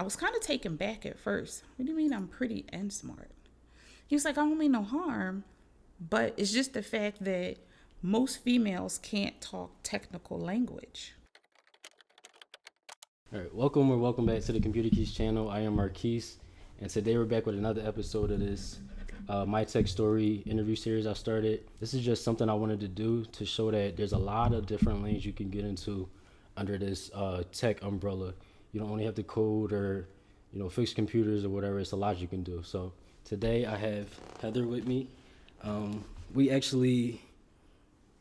I was kind of taken back at first. What do you mean I'm pretty and smart? He was like, I don't mean no harm, but it's just the fact that most females can't talk technical language. All right, welcome back to the Computer Keys channel. I am Marquise, and today we're back with another episode of this My Tech Story interview series I started. This is just something I wanted to do to show that there's a lot of different lanes you can get into under this tech umbrella. You don't only have to code or, fix computers or whatever. It's a lot you can do. So today I have Heather with me. We actually,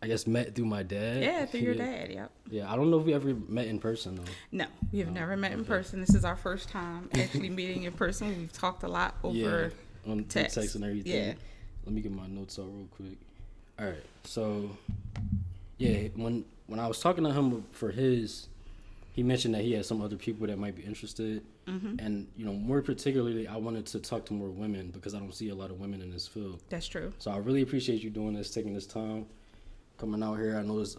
I guess, met through my dad. Yeah, through your dad, yep. Yeah, I don't know if we ever met in person, though. No, we have never met in person. This is our first time actually meeting in person. We've talked a lot over on text and everything. Yeah. Let me get my notes out real quick. All right, so, yeah, when I was talking to him for his, he mentioned that he had some other people that might be interested. Mm-hmm. And, more particularly, I wanted to talk to more women because I don't see a lot of women in this field. That's true. So I really appreciate you doing this, taking this time. Coming out here, I know it's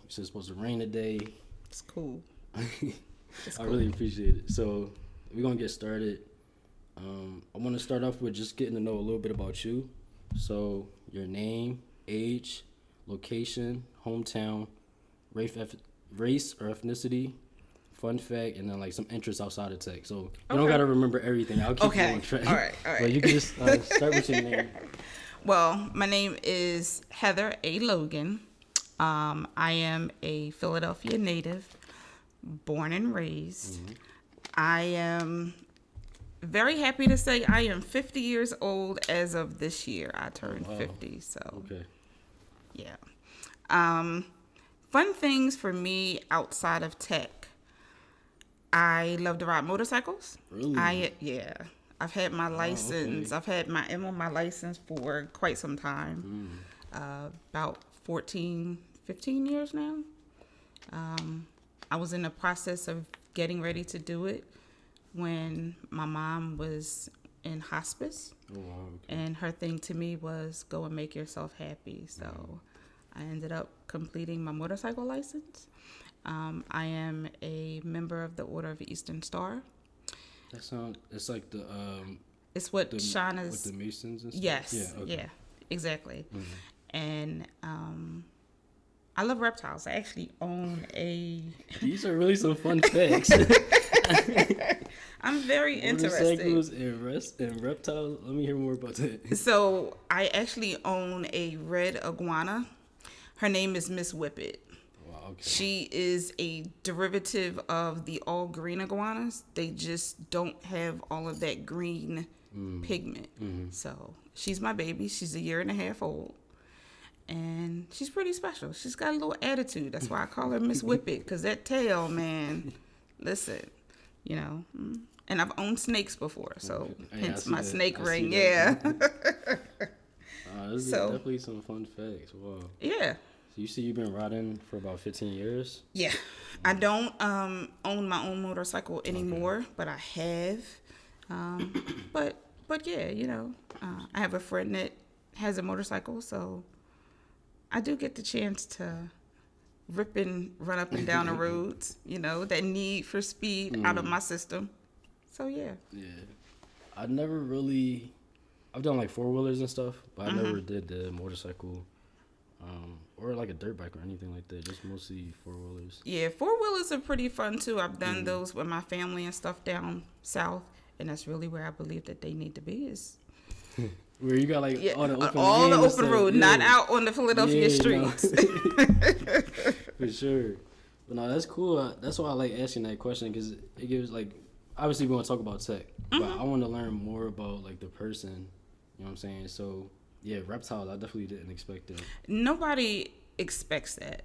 supposed to rain today. It's cool. I really appreciate it. So we're gonna get started. I want to start off with just getting to know a little bit about you. So your name, age, location, hometown, race or ethnicity, fun fact, and then like some interests outside of tech. So you don't gotta remember everything. I'll keep you on track. All right. But you can just start with your name. Well, my name is Heather A. Logan. I am a Philadelphia native, born and raised. Mm-hmm. I am very happy to say I am 50 years old as of this year. I turned 50, so okay. Yeah. Fun things for me outside of tech. I love to ride motorcycles. Really? I've had my license. Okay. I've had my my license for quite some time. About 14, 15 years now. I was in the process of getting ready to do it when my mom was in hospice. Oh, wow, okay. And her thing to me was go and make yourself happy. So I ended up completing my motorcycle license. I am a member of the Order of the Eastern Star. It's like the it's what Shauna's with the Masons and stuff. Yes. Yeah. Okay. Yeah. Exactly. Mm-hmm. And I love reptiles. I actually own a. These are really some fun facts. I'm very interested. Motorcycles and reptiles. Let me hear more about that. So I actually own a red iguana. Her name is Miss Whippet. Okay. She is a derivative of the all green iguanas. They just don't have all of that green pigment. Mm-hmm. So she's my baby. She's 1.5 years old. And she's pretty special. She's got a little attitude. That's why I call her Miss Whippet. Because that tail, man, listen, And I've owned snakes before. So hence my snake ring. Yeah. This is definitely some fun facts. Wow. Yeah. So you see you've been riding for about 15 years? Yeah. I don't own my own motorcycle anymore, but I have. But yeah, I have a friend that has a motorcycle, so I do get the chance to rip and run up and down the roads, that need for speed out of my system. So yeah. Yeah. I've done like 4-wheelers and stuff, but I never did the motorcycle. Or like a dirt bike or anything like that. Just mostly 4-wheelers. Yeah, 4-wheelers are pretty fun too. I've done those with my family and stuff down south, and that's really where I believe that they need to be. Is where you got like all the open road, not out on the Philadelphia streets. For sure. But no, that's cool. That's why I like asking that question because it gives like obviously we want to talk about tech, but I want to learn more about like the person. You know what I'm saying? So. Yeah, reptiles, I definitely didn't expect that. Nobody expects that,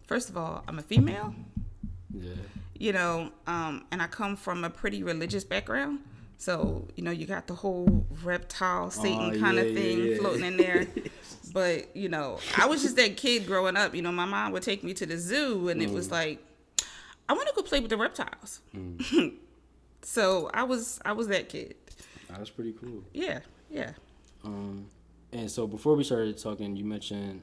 First of all, I'm a female. Yeah. And I come from a pretty religious background. So, you got the whole reptile, Satan kind of thing floating in there. But, I was just that kid growing up. My mom would take me to the zoo, and it was like, I want to go play with the reptiles. So I was that kid. That's pretty cool. Yeah. And so before we started talking, you mentioned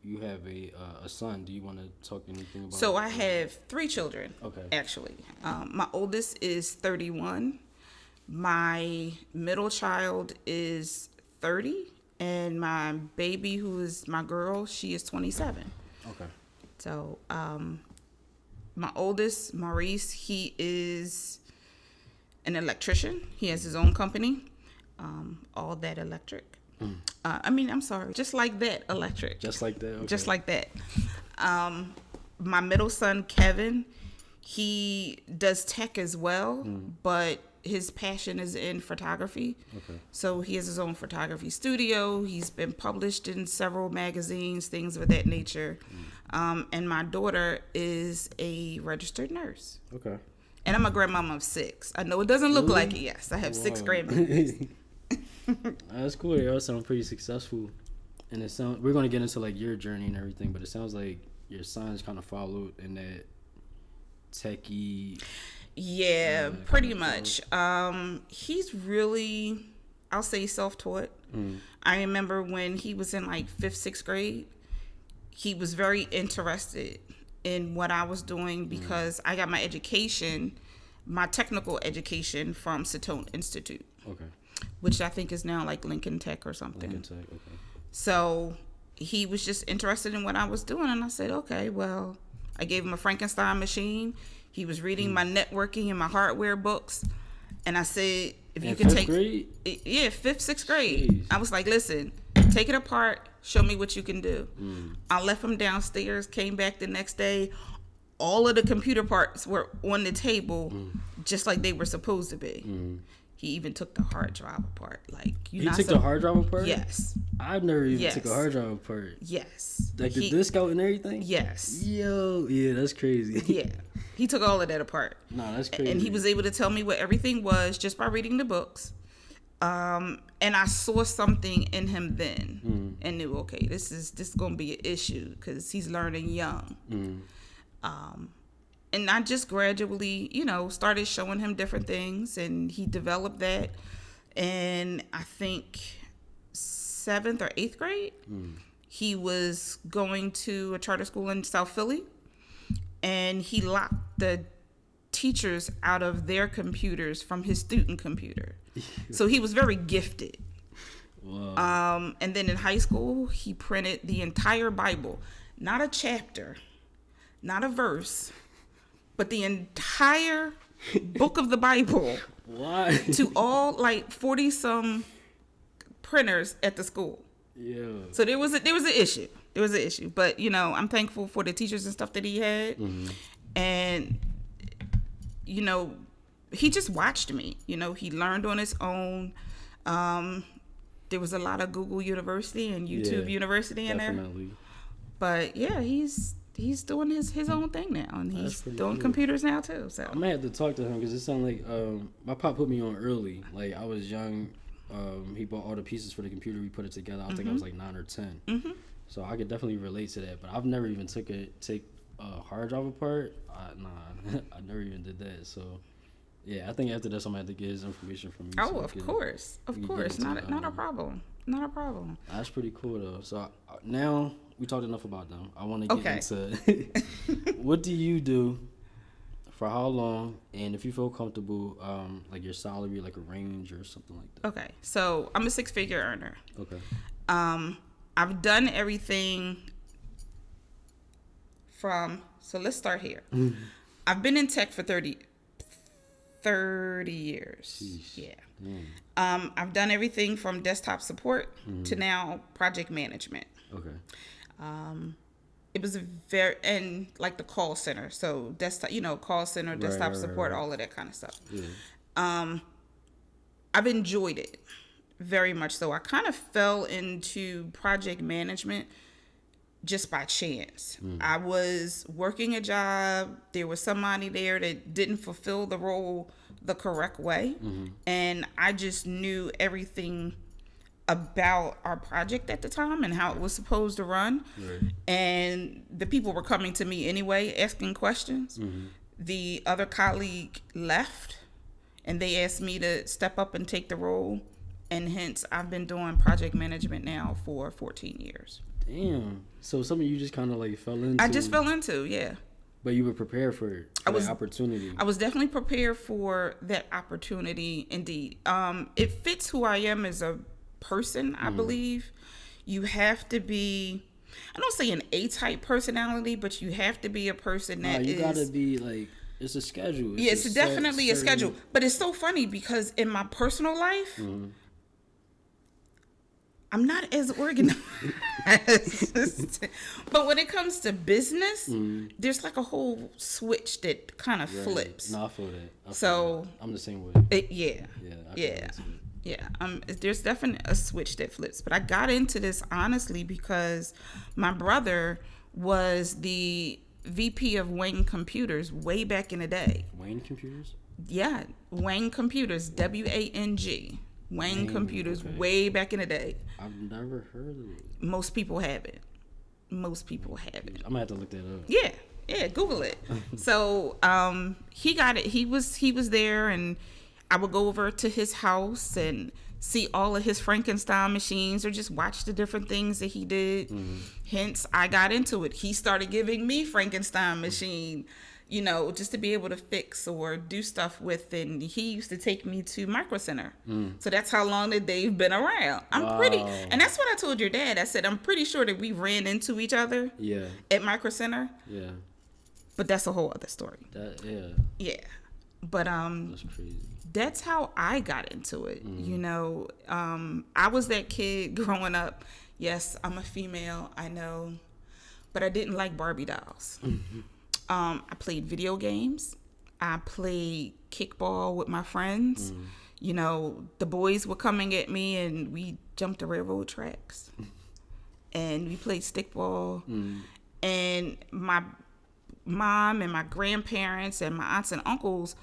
you have a son. Do you want to talk anything about? So I have 3 children. Okay. Actually, my oldest is 31. My middle child is 30, and my baby, who is my girl, she is 27. Okay. So, my oldest, Maurice, he is an electrician. He has his own company, All That Electric. I'm sorry, Just Like That Electric. Just like that? Okay. Just like that. My middle son, Kevin, he does tech as well, but his passion is in photography. Okay. So he has his own photography studio. He's been published in several magazines, things of that nature. And my daughter is a registered nurse. Okay. And I'm a grandmama of 6. I know it doesn't look like it. Yes, I have 6 grandbabies. That's cool. They all sound pretty successful. And it sounds, we're going to get into like your journey and everything, but it sounds like your son's kind of followed in that techie. Yeah, pretty much. He's really, I'll say, self-taught. I remember when he was in like 5th, 6th grade, he was very interested in what I was doing because I got my education, my technical education from Satone Institute. Okay. Which I think is now like Lincoln Tech or something. Lincoln Tech, okay. So he was just interested in what I was doing, and I said, okay, well, I gave him a Frankenstein machine. He was reading my networking and my hardware books, and I said, if you can take, grade? Yeah, 5th, 6th grade. Jeez. I was like, listen, take it apart, show me what you can do. I left him downstairs, came back the next day. All of the computer parts were on the table, just like they were supposed to be. He even took the hard drive apart. Like the hard drive apart? Yes. I've never even took a hard drive apart. Yes. Like the disc out and everything? Yes. Yo, yeah, that's crazy. Yeah. He took all of that apart. No, that's crazy. And he was able to tell me what everything was just by reading the books. And I saw something in him then and knew, okay, this is going to be an issue because he's learning young. And I just gradually, started showing him different things, and he developed that. And I think 7th or 8th grade, he was going to a charter school in South Philly, and he locked the teachers out of their computers from his student computer. So he was very gifted. Wow. And then in high school, he printed the entire Bible, not a chapter, not a verse, but the entire book of the Bible. Why? To all like 40 some printers at the school. Yeah. So there was an issue. There was an issue, but I'm thankful for the teachers and stuff that he had, and he just watched me. He learned on his own. There was a lot of Google University and YouTube University in definitely. there. But yeah, he's doing his own thing now, and he's doing cool. Computers now too. So I might have to talk to him because it sounds like my pop put me on early. Like I was young. He bought all the pieces for the computer. We put it together. I think I was like 9 or 10. So I could definitely relate to that. But I've never even take a hard drive apart. I never even did that. So yeah, I think after this I'm gonna have to get his information from you. Oh, of course, not a problem. Not a problem. That's pretty cool though. So now we talked enough about them. I want to get into what do you do, for how long, and if you feel comfortable, like your salary, like a range or something like that. Okay, so I'm a 6-figure earner. Okay. I've done everything from. So let's start here. I've been in tech for 30 years. Jeez. Yeah. I've done everything from desktop support to now project management. Okay. It was and like the call center. So desktop, call center, desktop support, all of that kind of stuff. Yeah. I've enjoyed it very much. So I kind of fell into project management just by chance. I was working a job. There was somebody there that didn't fulfill the role the correct way. And I just knew everything about our project at the time and how it was supposed to run. Right. And the people were coming to me anyway, asking questions. The other colleague left, and they asked me to step up and take the role. And hence, I've been doing project management now for 14 years. Damn. So something you just kind of like fell into. I just fell into, yeah. But you were prepared for it. For that opportunity. I was definitely prepared for that opportunity. Indeed, it fits who I am as a person. I believe you have to be. I don't say an A-type personality, but you have to be a person that you gotta be like. It's a schedule. It's definitely a schedule. But it's so funny because in my personal life, I'm not as organized. But when it comes to business, there's like a whole switch that kind of flips. No, I feel that. So I'm the same way. Yeah. There's definitely a switch that flips. But I got into this honestly because my brother was the VP of Wayne Computers way back in the day. Wayne Computers? Yeah, Wayne Computers, WANG. Wayne Computers, way back in the day. I've never heard of it. Most people haven't. I'm gonna have to look that up. Yeah, Google it. So he got it. He was there, and I would go over to his house and see all of his Frankenstein machines, or just watch the different things that he did. Hence, I got into it. He started giving me Frankenstein machine, just to be able to fix or do stuff with. And he used to take me to Micro Center. So that's how long that they've been around. And that's what I told your dad. I said, I'm pretty sure that we ran into each other at Micro Center. Yeah. But that's a whole other story. Yeah. But that's crazy. That's how I got into it. I was that kid growing up. Yes, I'm a female, I know, but I didn't like Barbie dolls. I played video games. I played kickball with my friends. The boys were coming at me, and we jumped the railroad tracks. And we played stickball. And my mom and my grandparents and my aunts and uncles,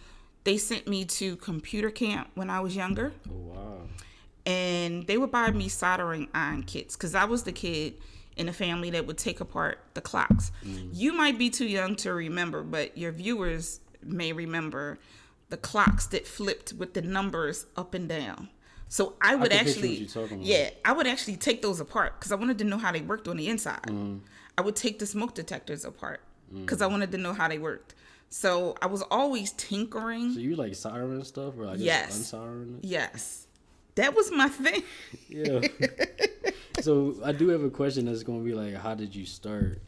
they sent me to computer camp when I was younger. Oh, wow. And they would buy me soldering iron kits because I was the kid in the family that would take apart the clocks. You might be too young to remember, but your viewers may remember the clocks that flipped with the numbers up and down. So I would I would actually take those apart because I wanted to know how they worked on the inside. I would take the smoke detectors apart because I wanted to know how they worked. So I was always tinkering. So you like soldering stuff, or like unsoldering it? Yes, that was my thing. Yeah. So I do have a question that's gonna be like, how did you start?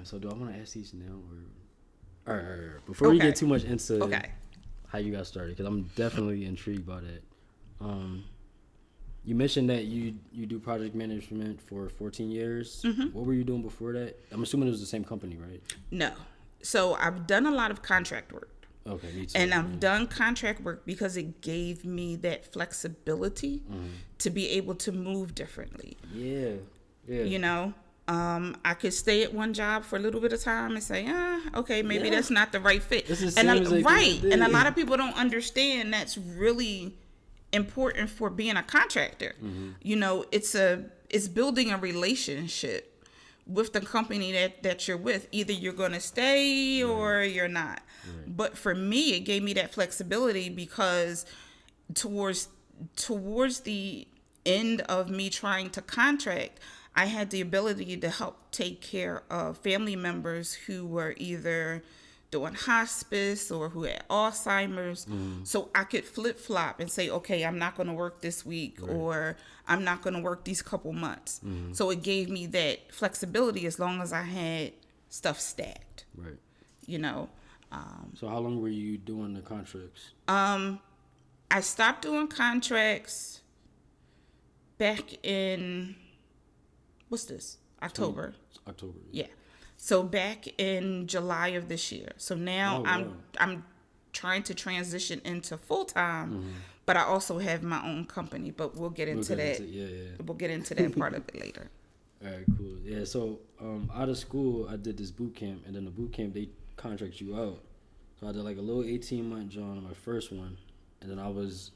So do I want to ask these now, or all right. Before we get too much into how you got started, because I'm definitely intrigued by that. You mentioned that you do project management for 14 years. What were you doing before that? I'm assuming it was the same company, right? No. So I've done a lot of contract work. Okay, me too. And I've done contract work because it gave me that flexibility to be able to move differently. Yeah. I could stay at one job for a little bit of time and say, okay, maybe that's not the right fit. And a lot of people don't understand that's really important for being a contractor. It's building a relationship with the company that you're with. Either you're going to stay or you're not. But for me, it gave me that flexibility because towards the end of me trying to contract, I had the ability to help take care of family members who were either doing hospice or who had Alzheimer's. So I could flip-flop and say, okay, I'm not going to work this week or I'm not going to work these couple months. So it gave me that flexibility as long as I had stuff stacked. Right. So how long were you doing the contracts? I stopped doing contracts back in, what's this? October. October. Yeah. So back in July of this year. So now I'm trying to transition into full time, but I also have my own company. But we'll get into that. We'll get into that part of it later. All right, cool. Yeah. So out of school, I did this boot camp, and then the boot camp they contract you out. So I did like a little 18-month job on my first one, and then I was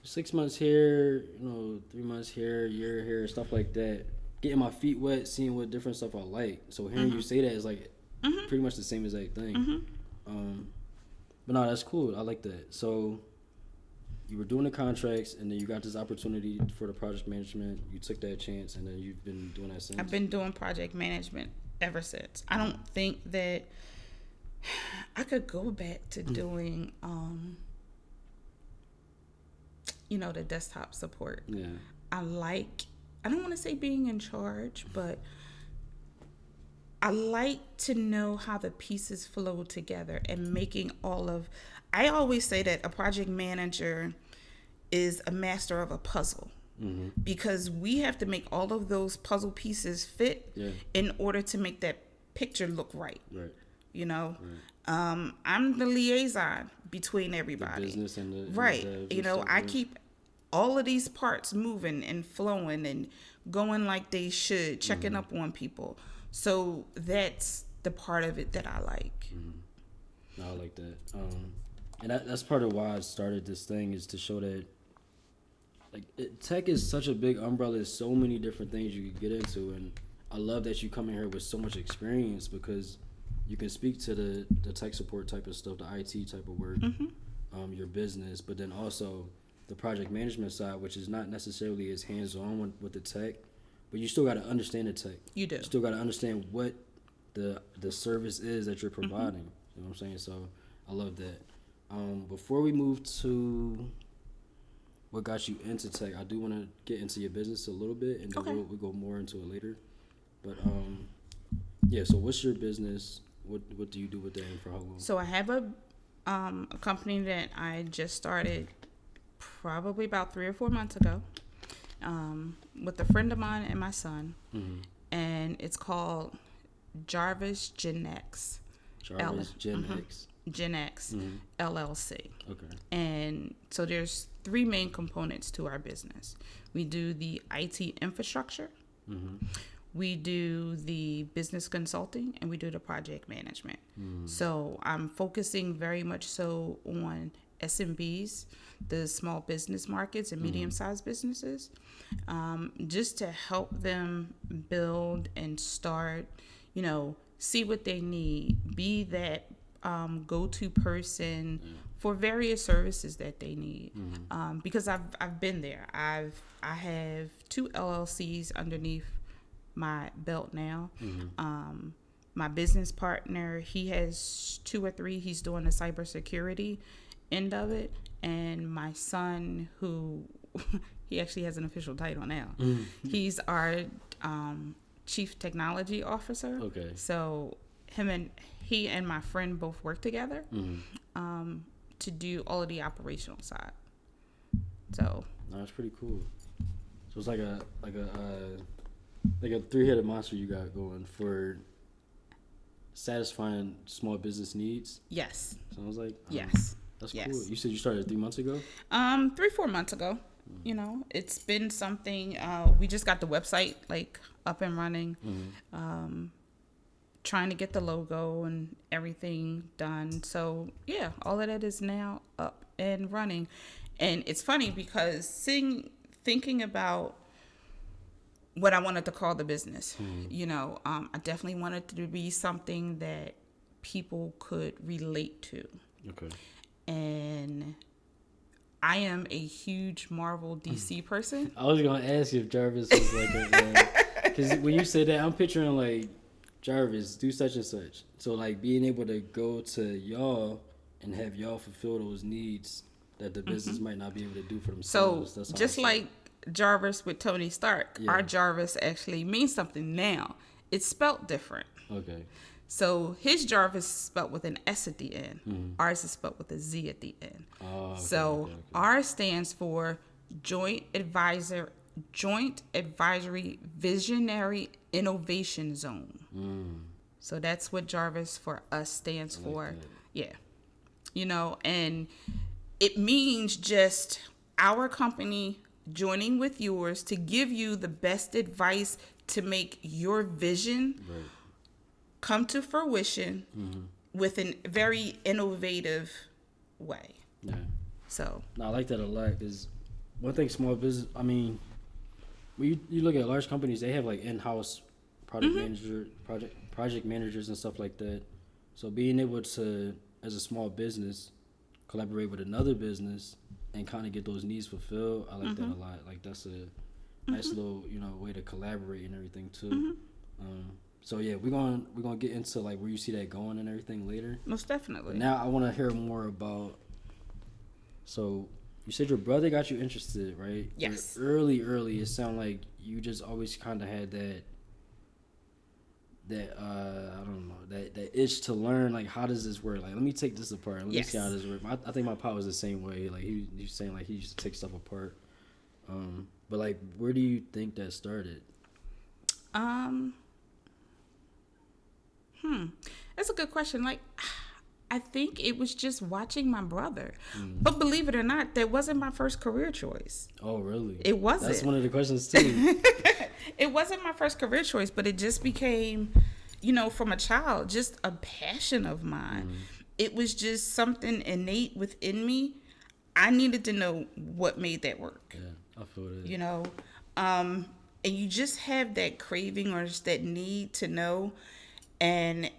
6 months here, 3 months here, a year here, stuff like that. Getting my feet wet, seeing what different stuff I like. So hearing you say that is like pretty much the same exact thing. But no, that's cool. I like that. So you were doing the contracts, and then you got this opportunity for the project management. You took that chance, and then you've been doing that since. I've been doing project management ever since. I don't think that I could go back to doing, the desktop support. Yeah. I don't want to say being in charge, but I like to know how the pieces flow together and making I always say that a project manager is a master of a puzzle, because we have to make all of those puzzle pieces fit in order to make that picture look right. Right. I'm the liaison between everybody. The business and the right. And the stuff, I keep all of these parts moving and flowing and going like they should, checking up on people. So that's the part of it that I like. No, I like that. And that's part of why I started this thing, is to show that tech is such a big umbrella. There's so many different things you can get into, and I love that you come in here with so much experience, because you can speak to the tech support type of stuff, the IT type of work, your business, but then also the project management side, which is not necessarily as hands-on with the tech, but you still got to understand the tech. You do. You still got to understand what the service is that you're providing. You know what I'm saying? So I love that. Before we move to what got you into tech, I do want to get into your business a little bit, and then we'll go more into it later. But so what's your business? What do you do with that, and for how long? So I have a company that I just started probably about 3 or 4 months ago, with a friend of mine and my son, and it's called Jarviz Genix. Jarviz Genix LLC. Okay. And so there's 3 main components to our business. We do the IT infrastructure, we do the business consulting, and we do the project management. So I'm focusing very much so on SMBs, the small business markets and medium-sized businesses, just to help them build and start, see what they need, be that go-to person for various services that they need. Because I've been there. I have 2 LLCs underneath my belt now. My business partner, he has 2 or 3. He's doing the cybersecurity end of it, and my son, who he actually has an official title now, he's our chief technology officer. Okay. So he and my friend both work together to do all of the operational side. So that's pretty cool. So it's like a 3-headed monster you got going for satisfying small business needs. Yes. So I was like, yes. That's cool. You said you started 3 months ago? 3-4 months ago. It's been something. We just got the website up and running. Trying to get the logo and everything done. So yeah, all of that is now up and running. And it's funny because thinking about what I wanted to call the business, I definitely wanted it to be something that people could relate to. Okay. And I am a huge Marvel DC person. I was gonna ask you if Jarviz was because when you said that, I'm picturing Jarviz do such and such. So being able to go to y'all and have y'all fulfill those needs that the business might not be able to do for themselves. So just like Jarvis with Tony Stark, our Jarvis actually means something now. It's spelt different. Okay. So his Jarvis is spelled with an S at the end. Ours is spelled with a Z at the end. Oh, okay, so ours stands for Joint Advisory Visionary Innovation Zone. So that's what Jarvis for us stands for. That. Yeah. And it means just our company joining with yours to give you the best advice to make your vision come to fruition with a very innovative way. Yeah. So. No, I like that a lot, because one thing small business, when you look at large companies, they have in-house project managers and stuff like that. So being able to, as a small business, collaborate with another business and kind of get those needs fulfilled. I like that a lot. Like that's a nice little, you know, way to collaborate and everything too. So yeah, we're gonna get into like where you see that going and everything later. Most definitely. But now I want to hear more about. So you said your brother got you interested, right? Yes. Early, it sounded like you just always kind of had that I don't know, that itch to learn, like, how does this work? Like, let me take this apart. Let me see how this works. I think my pop was the same way. Like he was saying, like he used to take stuff apart. But like, where do you think that started? That's a good question. Like, I think it was just watching my brother. But believe it or not, that wasn't my first career choice. Oh, really? It wasn't. That's one of the questions too. It wasn't my first career choice, but it just became, you know, from a child, just a passion of mine. It was just something innate within me. I needed to know what made that work. Yeah, I feel that. You know, and you just have that craving or just that need to know. And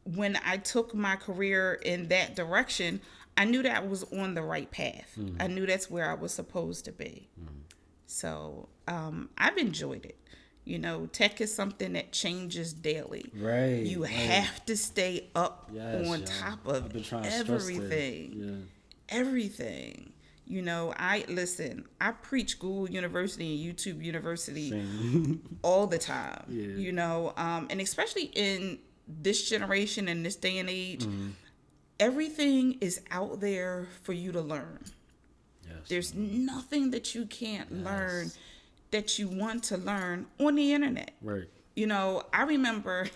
when I took my career in that direction, I knew that I was on the right path. I knew that's where I was supposed to be. So I've enjoyed it. You know, tech is something that changes daily. Right. You have to stay up on top of everything. Yeah. Everything. You know, I preach Google University and YouTube University all the time. Yeah. You know, and especially in this generation and this day and age, everything is out there for you to learn. Yes. There's nothing that you can't learn that you want to learn on the internet. Right. You know, I remember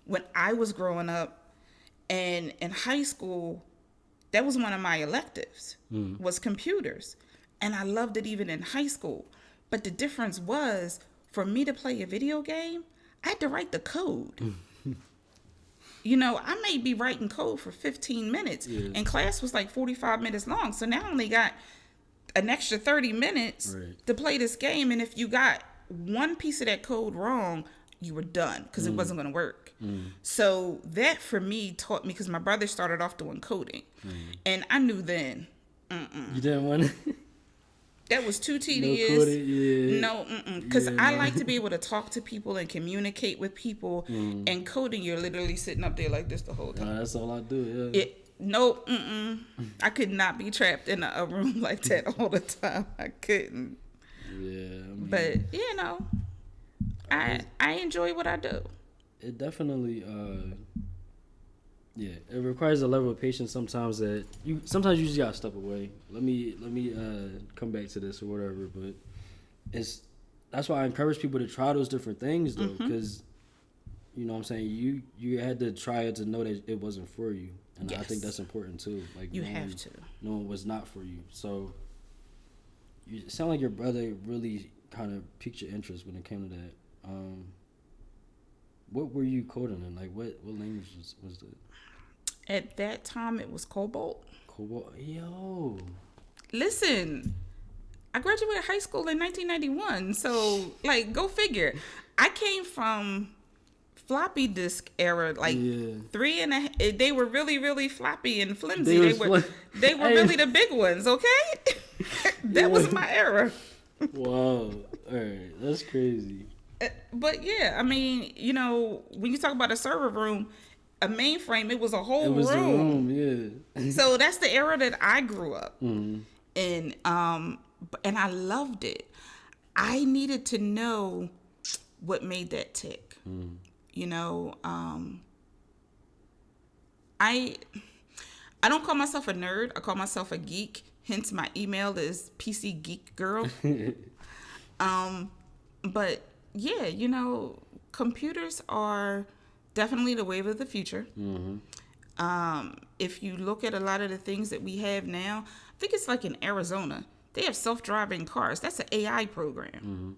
when I was growing up and in high school, that was one of my electives, was computers. And I loved it even in high school. But the difference was, for me to play a video game, I had to write the code. You know, I may be writing code for 15 minutes, and class was like 45 minutes long. So now I only got an extra 30 minutes to play this game. And if you got one piece of that code wrong, you were done because it wasn't going to work. So that for me taught me, because my brother started off doing coding, and I knew then. You didn't want to? That was too tedious. No, because I like to be able to talk to people and communicate with people. And coding, you're literally sitting up there like this the whole time. That's all I do. Yeah. Nope. I could not be trapped in a room like that all the time. I couldn't. Yeah. But you know, I enjoy what I do. It definitely, it requires a level of patience sometimes that you just gotta step away. Let me come back to this or whatever. But that's why I encourage people to try those different things though, because you know what I'm saying, you had to try it to know that it wasn't for you, and I think that's important too. Like you have to know it was not for you. So it sound like your brother really kind of piqued your interest when it came to that. What were you coding in? Like, what language was it? At that time, it was Cobalt. Yo. Listen, I graduated high school in 1991, so, like, go figure. I came from floppy disk era, like 3.5. They were really, really floppy and flimsy. They were really the big ones, okay? That was my era. Wow. All right. That's crazy. But yeah, I mean, you know, when you talk about a server room, a mainframe, it was a whole room. The room, yeah. So that's the era that I grew up in, and I loved it. I needed to know what made that tick. You know, I don't call myself a nerd. I call myself a geek. Hence, my email is PC Geek Girl. But yeah, you know, computers are definitely the wave of the future. If you look at a lot of the things that we have now, I think it's like in Arizona, they have self-driving cars. That's an AI program.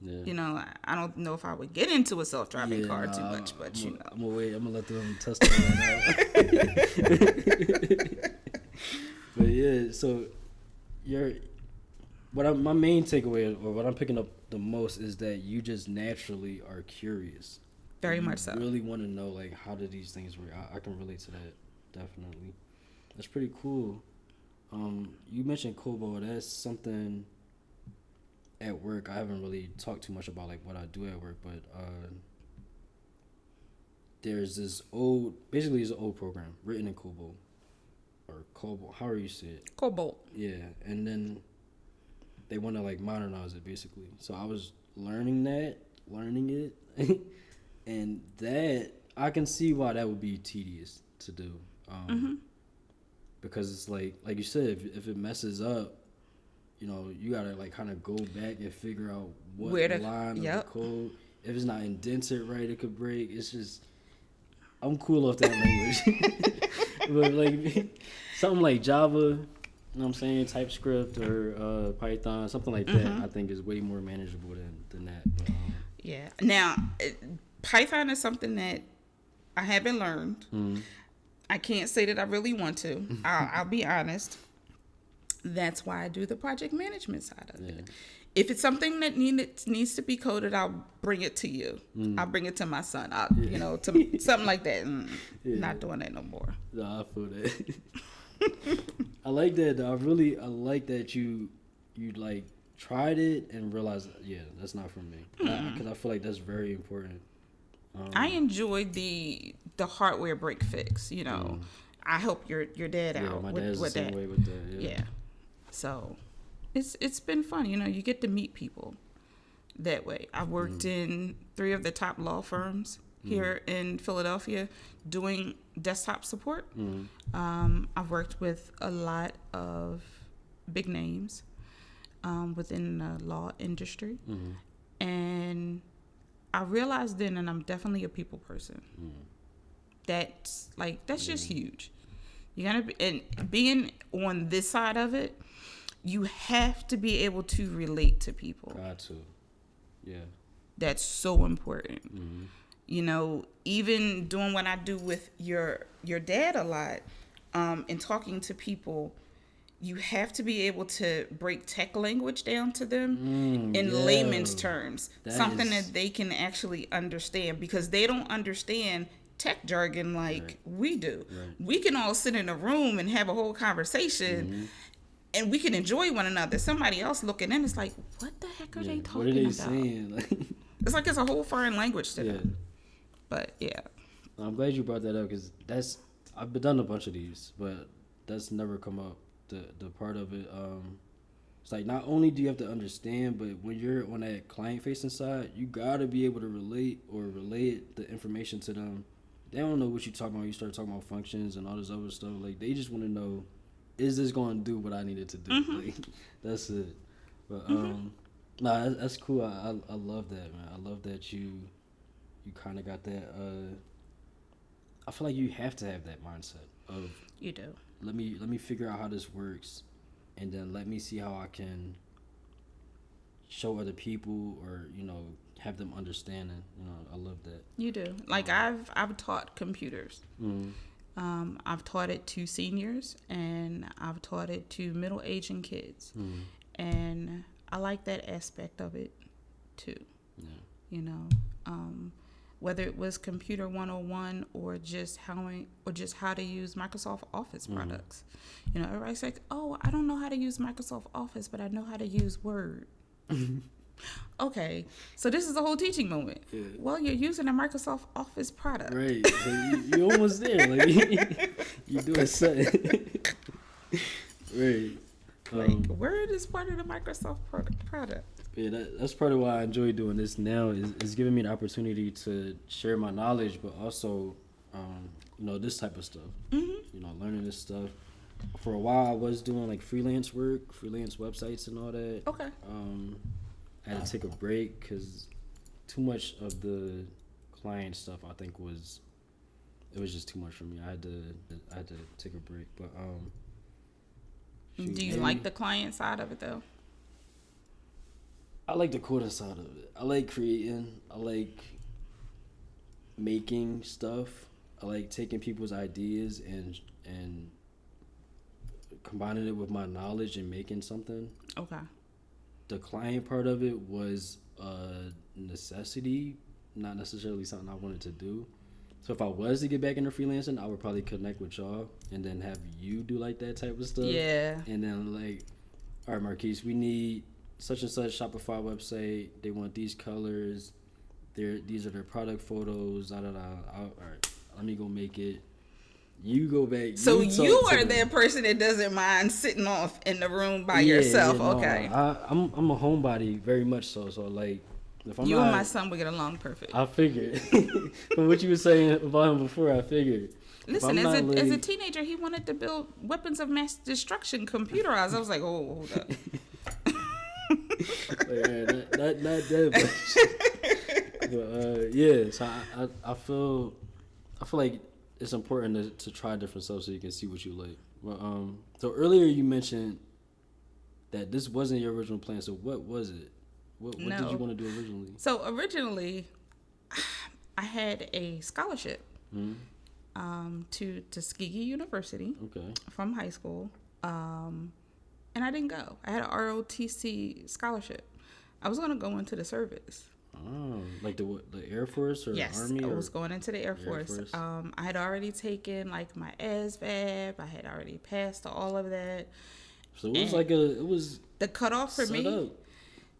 Yeah. You know, I don't know if I would get into a self-driving car too much, but you know. I'm gonna let them test it out. But yeah, so my main takeaway, or what I'm picking up the most, is that you just naturally are curious. Very much so. Really want to know, like, how do these things work? I can relate to that, definitely. That's pretty cool. You mentioned Kobo. That's something at work. I haven't really talked too much about like what I do at work, but there's this basically it's an old program written in Kobo or Kobo, however you say it. Cobalt. Yeah, and then they want to like modernize it basically. So I was learning it, and that I can see why that would be tedious to do. Because it's like you said, if it messes up, you know, you gotta like kind of go back and figure out what line of the code. If it's not indented right, it could break. It's just, I'm cool off that language. But like something like Java, you know what I'm saying, TypeScript or Python, something like that, I think is way more manageable than that. But, yeah. Now, Python is something that I haven't learned. I can't say that I really want to. I'll be honest. That's why I do the project management side of it. If it's something that needs to be coded, I'll bring it to you. I'll bring it to my son. You know, to something like that. Not doing that no more. No, I feel that. I like that. I like that you like tried it and realized, that's not for me. Because I feel like that's very important. I enjoyed the hardware break fix. You know, I help your dad out my with dad's the same that. way with that. Yeah. So it's been fun. You know, you get to meet people that way. I've worked in 3 of the top law firms here in Philadelphia doing desktop support. I've worked with a lot of big names within the law industry. And I realized then, and I'm definitely a people person. That's just huge. You gotta be, and being on this side of it, you have to be able to relate to people. Got to, yeah. That's so important. You know, even doing what I do with your dad a lot, and talking to people, you have to be able to break tech language down to them in layman's terms, something that they can actually understand, because they don't understand tech jargon like we do. We can all sit in a room and have a whole conversation and we can enjoy one another. Somebody else looking in is like, what the heck are they talking what are they about? saying? It's like it's a whole foreign language to them. But I'm glad you brought that up, because I've done a bunch of these, but that's never come up. The part of it, it's like not only do you have to understand, but when you're on that client facing side, you gotta be able to relate or relay the information to them. They don't know what you're talking about. You start talking about functions and all this other stuff. Like, they just want to know, is this going to do what I needed to do? Like, that's it. But nah, that's cool. I love that, man. I love that you kind of got that. I feel like you have to have that mindset of, you do. Let me figure out how this works, and then let me see how I can show other people, or have them understanding. I love that. You do. Like, I've taught computers. I've taught it to seniors, and I've taught it to middle-aged and kids, and I like that aspect of it too. Whether it was Computer 101 or just how to use Microsoft Office products. Everybody's like, oh, I don't know how to use Microsoft Office, but I know how to use Word. Okay, so this is a whole teaching moment. Well, you're using a Microsoft Office product. Right. So you're almost there. Like, you're doing something. Right. Like, Word is part of the Microsoft product. Yeah, that's part of why I enjoy doing this now, is giving me the opportunity to share my knowledge, but also, this type of stuff. Learning this stuff. For a while, I was doing like freelance work, freelance websites and all that. Okay. I had to take a break because too much of the client stuff, I think, it was just too much for me. I had to take a break. But do you like the client side of it though? I like the coder side of it. I like creating. I like making stuff. I like taking people's ideas and combining it with my knowledge and making something. Okay. The client part of it was a necessity, not necessarily something I wanted to do. So if I was to get back into freelancing, I would probably connect with y'all and then have you do like that type of stuff. Yeah. And then like, all right, Marquise, we need such and such Shopify website. They want these colors. These are their product photos. All right, let me go make it. You go back. So you are that person that doesn't mind sitting off in the room by yourself. Yeah, no, okay. I'm a homebody very much so. So like, if I'm you not, and my son would get along perfect. I figured. From what you were saying about him before, I figured. Listen, as a teenager, he wanted to build weapons of mass destruction computerized. I was like, oh, hold up. Not that much. But, yeah, so I feel like it's important to try different stuff so you can see what you like. Well, so earlier you mentioned that this wasn't your original plan. So what was it? What did you want to do originally? So originally, I had a scholarship to Tuskegee University from high school, and I didn't go. I had an ROTC scholarship. I was going to go into the service. Oh, like the Air Force or Army? Yes, I was going into the Air Force. I had already taken like my ASVAB. I had already passed all of that. So it was the cutoff for me. Up.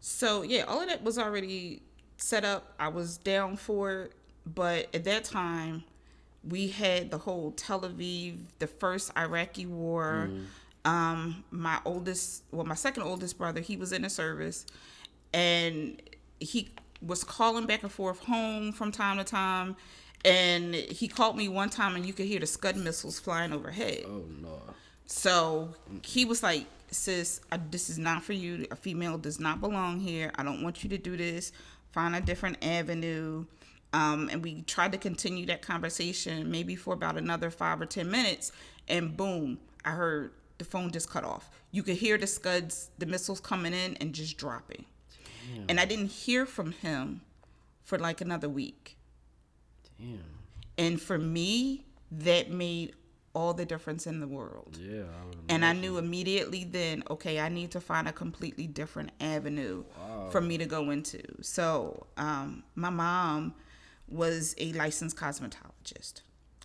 So yeah, all of that was already set up. I was down for it, but at that time, we had the whole Tel Aviv, the first Iraqi war. My second oldest brother, he was in the service, and he was calling back and forth home from time to time, and he called me one time, and you could hear the Scud missiles flying overhead. Oh no! So he was like, "Sis, this is not for you. A female does not belong here. I don't want you to do this. Find a different avenue." And we tried to continue that conversation maybe for about another 5 or 10 minutes, and boom, I heard the phone just cut off. You could hear the Scuds, the missiles coming in and just dropping. Damn. And I didn't hear from him for like another week. Damn. And for me, that made all the difference in the world. Yeah. I knew immediately then, okay, I need to find a completely different avenue for me to go into. So my mom was a licensed cosmetologist.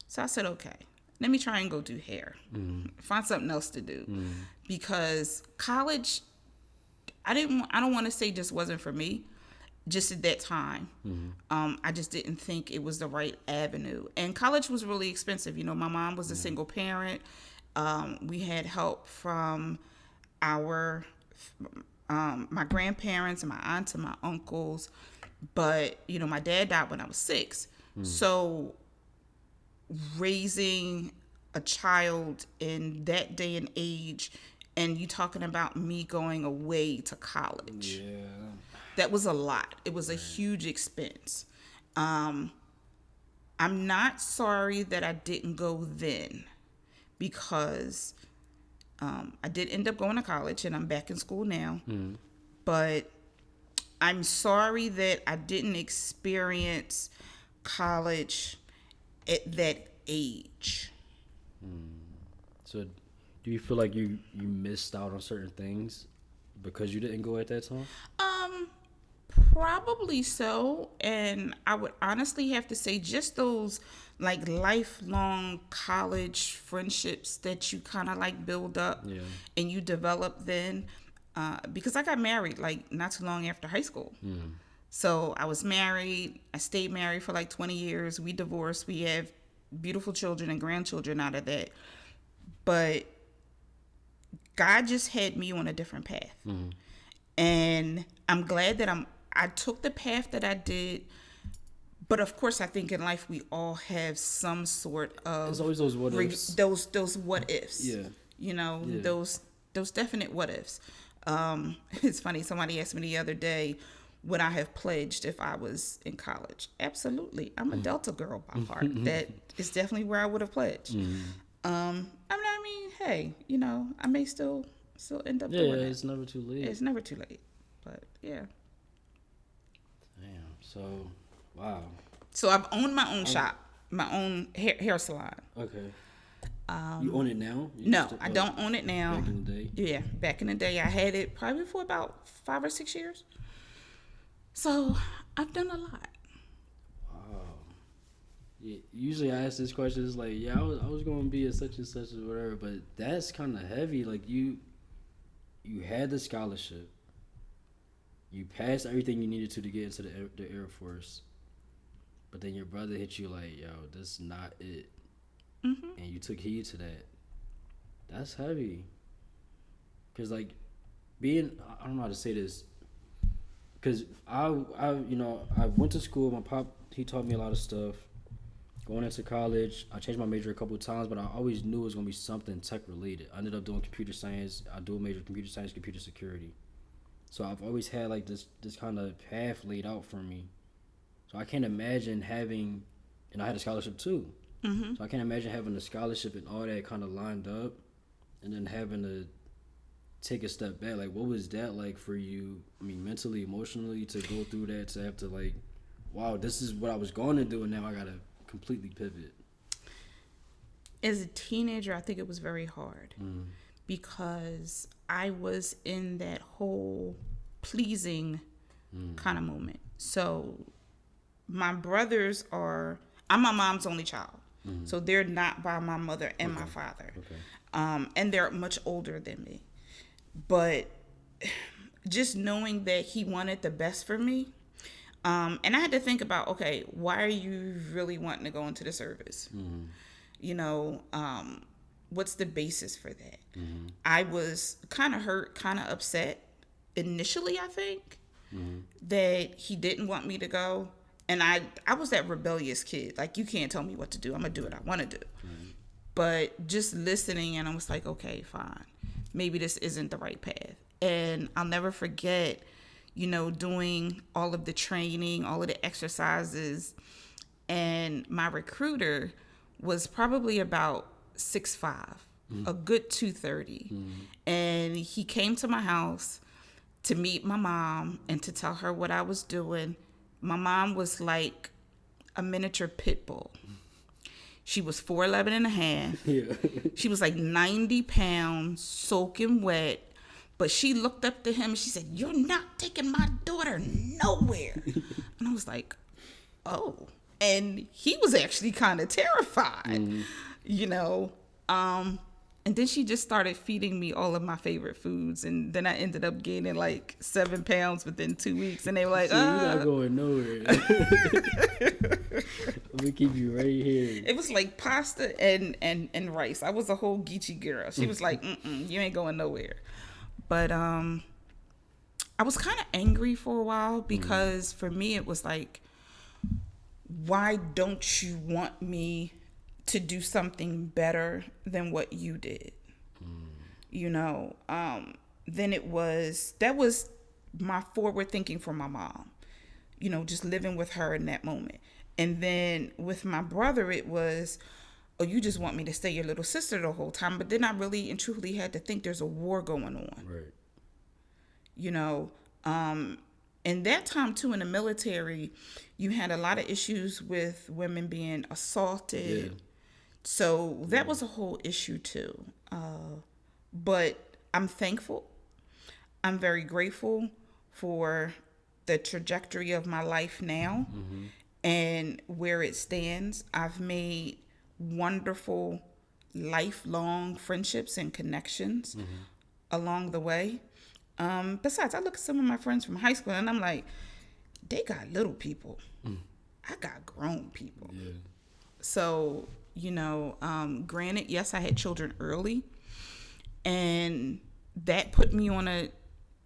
So I said, okay, let me try and go do hair. Find something else to do. Because college, I don't want to say just wasn't for me. Just at that time, I just didn't think it was the right avenue. And college was really expensive. You know, my mom was a single parent. We had help from my grandparents and my aunts and my uncles. But, you know, my dad died when I was 6. So raising a child in that day and age, and you talking about me going away to college. Yeah. That was a lot. It was a huge expense. I'm not sorry that I didn't go then, because I did end up going to college, and I'm back in school now. But I'm sorry that I didn't experience college at that age. So do you feel like you missed out on certain things because you didn't go at that time? Probably so. And I would honestly have to say just those like lifelong college friendships that you kind of like build up and you develop then. Because I got married like not too long after high school. So I was married. I stayed married for like 20 years. We divorced. We have beautiful children and grandchildren out of that. But God just had me on a different path. And I'm glad that I took the path that I did. But of course, I think in life we all have some sort of... There's always those what ifs. Those what ifs. Yeah. You know, those definite what ifs. It's funny, somebody asked me the other day, would I have pledged if I was in college? Absolutely. I'm a Delta girl by heart. That is definitely where I would have pledged. I mean, hey, you know, I may still end up doing it. Yeah, it's never too late. It's never too late. But yeah. Damn. So, wow. So I've owned my own shop, my own hair salon. Okay. You own it now? I don't own it now. Back in the day? Yeah, back in the day. I had it probably for about 5 or 6 years. So I've done a lot. Wow. Yeah, usually I ask this question, it's like, yeah, I was going to be a such and such or whatever, but that's kind of heavy. Like, you had the scholarship. You passed everything you needed to get into the Air Force. But then your brother hit you like, yo, this is not it. Mm-hmm. And you took heed to that. That's heavy. Because, like, I don't know how to say this. Because I went to school. My pop, he taught me a lot of stuff. Going into college, I changed my major a couple of times, but I always knew it was going to be something tech related. I ended up doing computer science. I do a major computer science, computer security. So I've always had like this kind of path laid out for me. So I can't imagine having, and I had a scholarship too. Mm-hmm. So I can't imagine having a scholarship and all that kind of lined up, and then having to take a step back. Like, what was that like for you? I mean, mentally, emotionally, to go through that, to have to like, wow, this is what I was going to do, and now I gotta completely pivot. As a teenager, I think it was very hard because I was in that whole pleasing kind of moment. So my brothers I'm my mom's only child. So they're not by my mother and my father. And they're much older than me. But just knowing that he wanted the best for me, and I had to think about, okay, why are you really wanting to go into the service? You know, what's the basis for that? I was kind of hurt, kind of upset initially, I think, that he didn't want me to go. And I was that rebellious kid. Like, you can't tell me what to do. I'm going to do what I want to do. But just listening, and I was like, okay, fine. Maybe this isn't the right path. And I'll never forget, you know, doing all of the training, all of the exercises. And my recruiter was probably about 6'5", a good 230. And he came to my house to meet my mom and to tell her what I was doing. My mom was like a miniature pit bull. She was 4'11" and a half. Yeah. She was like 90 pounds, soaking wet. But she looked up to him and she said, "You're not taking my daughter nowhere." And I was like, oh. And he was actually kind of terrified, you know. And then she just started feeding me all of my favorite foods. And then I ended up gaining like 7 pounds within 2 weeks. And they were like, You're not going nowhere. I'm going to keep you right here. It was like pasta and rice. I was a whole Geechee girl. She was like, you ain't going nowhere. But I was kind of angry for a while because for me it was like, why don't you want me to do something better than what you did? You know, then that was my forward thinking for my mom, you know, just living with her in that moment. And then with my brother, it was, oh, you just want me to stay your little sister the whole time. But then I really and truly had to think there's a war going on. Right. You know, in that time too, in the military, you had a lot of issues with women being assaulted. Yeah. So that was a whole issue too. But I'm thankful. I'm very grateful for the trajectory of my life now and where it stands. I've made wonderful lifelong friendships and connections along the way. Besides, I look at some of my friends from high school and I'm like, they got little people. I got grown people. Yeah. So, you know, granted, yes, I had children early, and that put me on a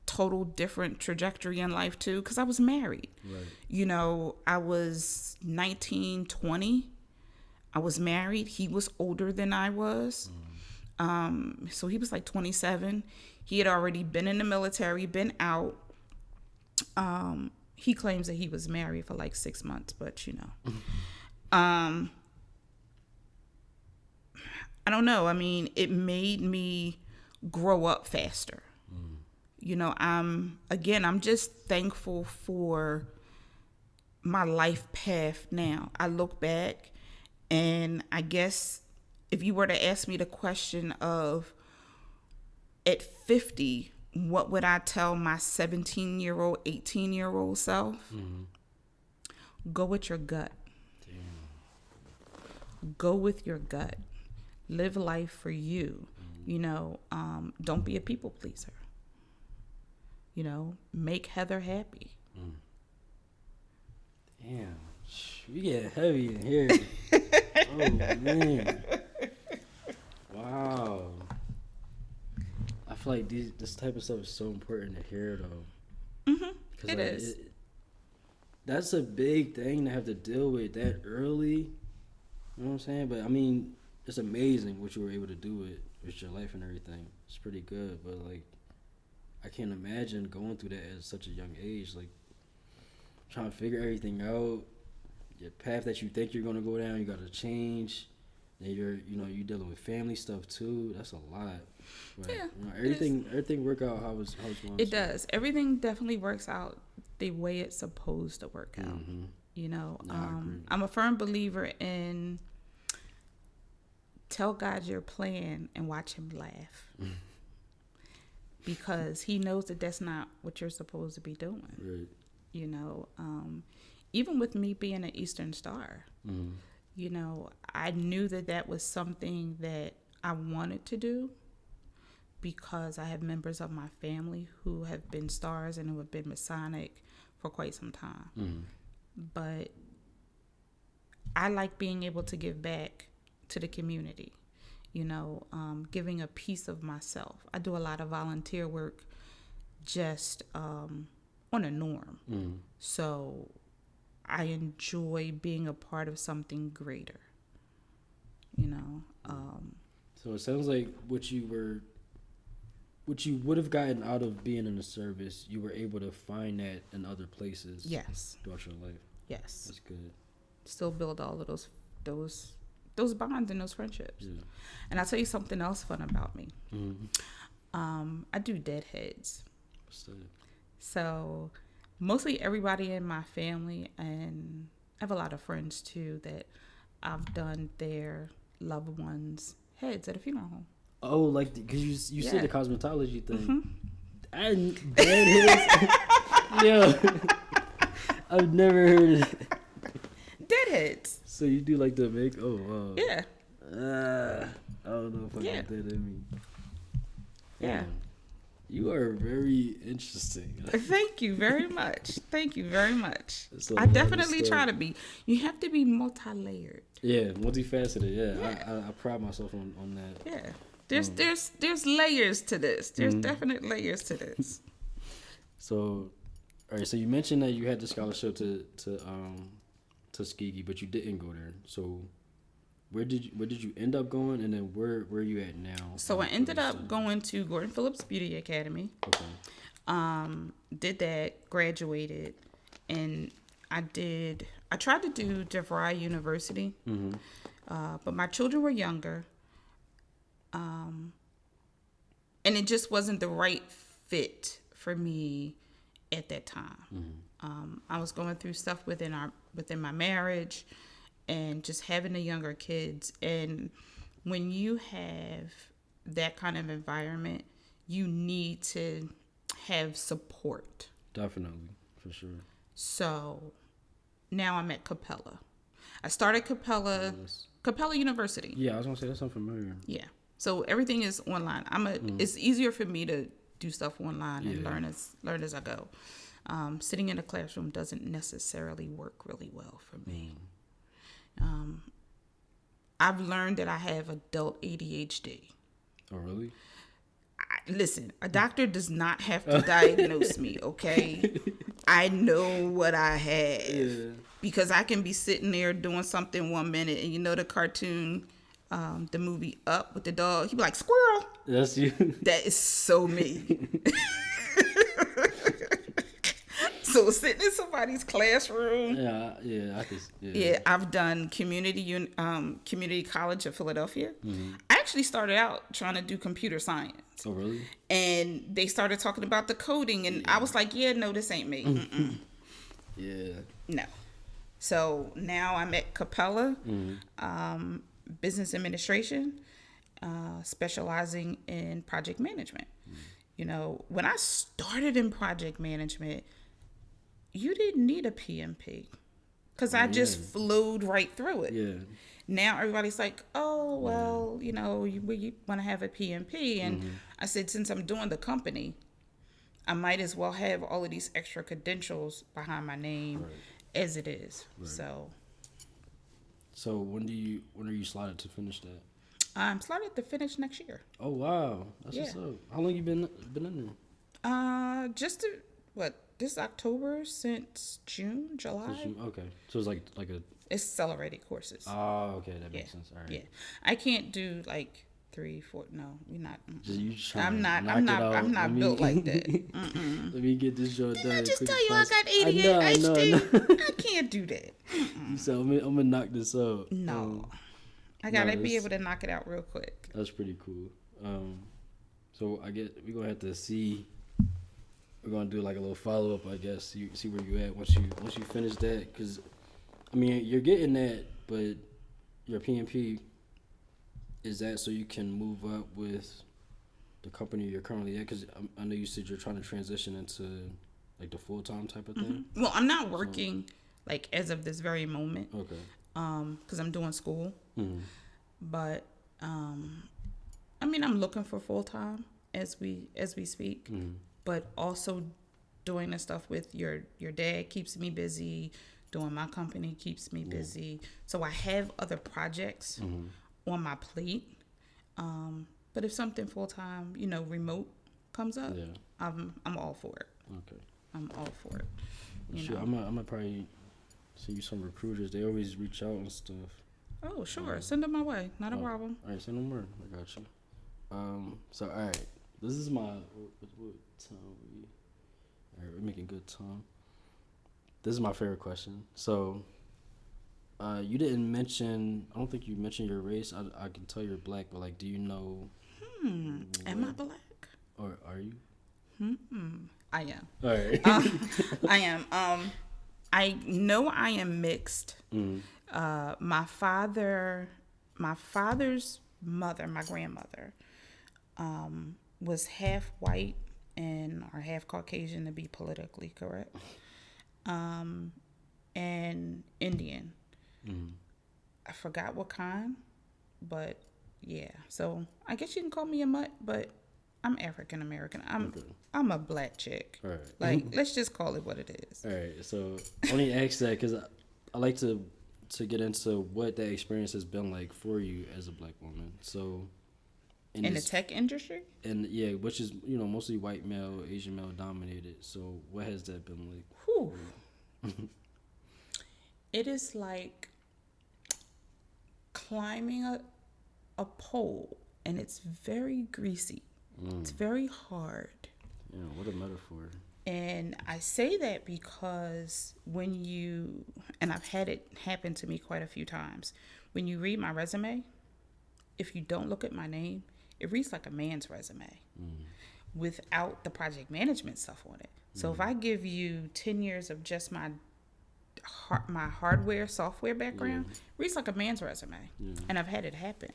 total different trajectory in life too, because I was married. Right. You know, I was 19, 20. I was married. He was older than I was. So he was like 27. He had already been in the military, been out. He claims that he was married for like 6 months, but you know. I don't know. I mean, it made me grow up faster. You know, I'm just thankful for my life path now. I look back and I guess if you were to ask me the question of at 50, what would I tell my 17-year-old, 18-year-old self? Go with your gut. go with your gut. Live life for you. You know, don't be a people pleaser. You know, make Heather happy. Damn, we get heavy in here. Oh man, wow. I feel like this type of stuff is so important to hear, though. Mm-hmm. It is. That's a big thing to have to deal with that early. You know what I'm saying? But I mean, it's amazing what you were able to do with your life and everything. It's pretty good, but like, I can't imagine going through that at such a young age. Like, trying to figure everything out. Your path that you think you're gonna go down, you gotta change. Then you're dealing with family stuff too. That's a lot. But, yeah. You know, everything work out how it's going. It does. Everything definitely works out the way it's supposed to work out. Mm-hmm. You know, No, I agree. I'm a firm believer in tell God your plan and watch him laugh. Because he knows that that's not what you're supposed to be doing. Right. You know, even with me being an Eastern Star, you know, I knew that was something that I wanted to do because I have members of my family who have been stars and who have been Masonic for quite some time. But I like being able to give back to the community, you know, giving a piece of myself. I do a lot of volunteer work just on a norm. So I enjoy being a part of something greater, you know. So it sounds like what you would have gotten out of being in the service, you were able to find that in other places. Yes. Throughout your life. Yes. That's good. Still build all of those bonds and those friendships. Yeah. And I'll tell you something else fun about me. I do deadheads. What's that? So mostly everybody in my family, and I have a lot of friends too, that I've done their loved ones' heads at a funeral home. Oh, like because you said the cosmetology thing. Mm-hmm. Yo, I've never heard of it. Deadheads. So you do like the make? Oh, wow. Yeah. I don't know if I got that in me. Yeah. You are very interesting. Thank you very much. Thank you very much. So I definitely try to be. You have to be multi-layered. Yeah, multifaceted. Yeah. I pride myself on that. Yeah. There's layers to this. There's definite layers to this. So, all right. So you mentioned that you had the scholarship to Tuskegee, but you didn't go there. So, where did you end up going, and then where are you at now? So I ended up going to Gordon Phillips Beauty Academy. Okay. Did that, graduated, and I tried to do DeVry University, but my children were younger. And it just wasn't the right fit for me at that time. I was going through stuff within my marriage and just having the younger kids. And when you have that kind of environment, you need to have support. Definitely, for sure. So now I'm at Capella. I started Capella University. Yeah, I was gonna say that's unfamiliar. Yeah. So everything is online. It's easier for me to do stuff online and learn as I go. Sitting in a classroom doesn't necessarily work really well for me. I've learned that I have adult ADHD. Oh, really? Listen, a doctor does not have to diagnose me, okay? I know what I have. Because I can be sitting there doing something 1 minute, and you know the cartoon, the movie Up with the dog, he'd be like, squirrel. That's you. That is so me. So sitting in somebody's classroom. Yeah, I've done community college of Philadelphia. I actually started out trying to do computer science. Oh, really? And they started talking about the coding, and I was like, no, this ain't me. No. So now I'm at Capella, business administration, specializing in project management. You know, when I started in project management, you didn't need a PMP because I just flowed right through it. Now everybody's like, oh, well, we want to have a PMP. And I said, since I'm doing the company, I might as well have all of these extra credentials behind my name as it is. Right. So when are you slotted to finish that? I'm slotted to finish next year. Oh wow, that's what's up. How long you been in there? This October since July. Okay, so it's like accelerated courses. Oh, okay, that makes sense. All right. Yeah, I can't do like 3, 4. No, we're not. I'm not built like that. Let me get this show done. Didn't I just tell you I got ADHD? I can't do that. So I'm gonna knock this out. No, I gotta be able to knock it out real quick. That's pretty cool. So I guess we're gonna have to see. We're gonna do like a little follow up, I guess. You see where you at once you finish that, because I mean you're getting that, but your PMP, is that so you can move up with the company you're currently at? Because I know you said you're trying to transition into like the full time type of thing. Well, I'm not working like as of this very moment. Okay. Because I'm doing school. But I mean I'm looking for full time as we speak. But also doing the stuff with your dad keeps me busy. Doing my company keeps me busy. So I have other projects on my plate. But if something full time, remote comes up, I'm all for it. Okay. I'm all for it. Sure, I'm gonna probably send you some recruiters. They always reach out and stuff. Oh, sure. Send them my way. Not a problem. All right, send them word. I got you. So all right. This is my what time we? All right, we're making good time. This is my favorite question. So, you didn't mention. I don't think you mentioned your race. I can tell you're black, but like, do you know? Am I black? Or are you? I am. All right. I am. I know I am mixed. My father's mother, my grandmother, was half white or half Caucasian to be politically correct, and Indian. I forgot what kind, but yeah. So I guess you can call me a mutt, but I'm African American. I'm a black chick. All right. Like let's just call it what it is. All right. So I only ask that because I like to get into what that experience has been like for you as a black woman. So. In the tech industry? And yeah, which is, mostly white male, Asian male dominated. So what has that been like? Whew. It is like climbing a pole, and it's very greasy. It's very hard. Yeah, what a metaphor. And I say that because and I've had it happen to me quite a few times, when you read my resume, if you don't look at my name, it reads like a man's resume without the project management stuff on it. So if I give you 10 years of just my hardware, software background, it reads like a man's resume. And I've had it happen.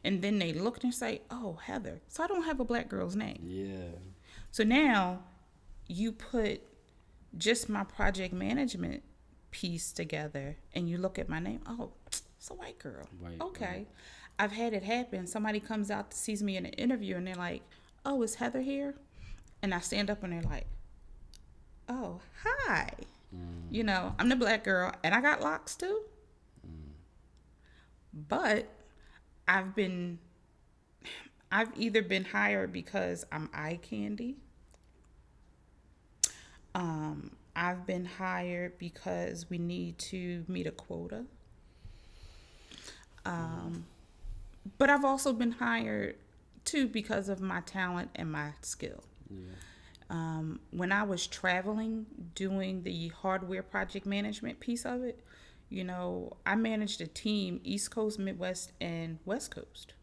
And then they look and say, oh, Heather. So I don't have a black girl's name. Yeah. So now you put just my project management piece together and you look at my name. Oh, it's a white girl. Okay. Right. I've had it happen. Somebody comes out, sees me in an interview, and they're like, oh, is Heather here? And I stand up and they're like, oh, hi. I'm the black girl, and I got locks too. But I've either been hired because I'm eye candy. I've been hired because we need to meet a quota. But I've also been hired too because of my talent and my skill. When I was traveling doing the hardware project management piece of it, I managed a team East Coast, Midwest, and West Coast.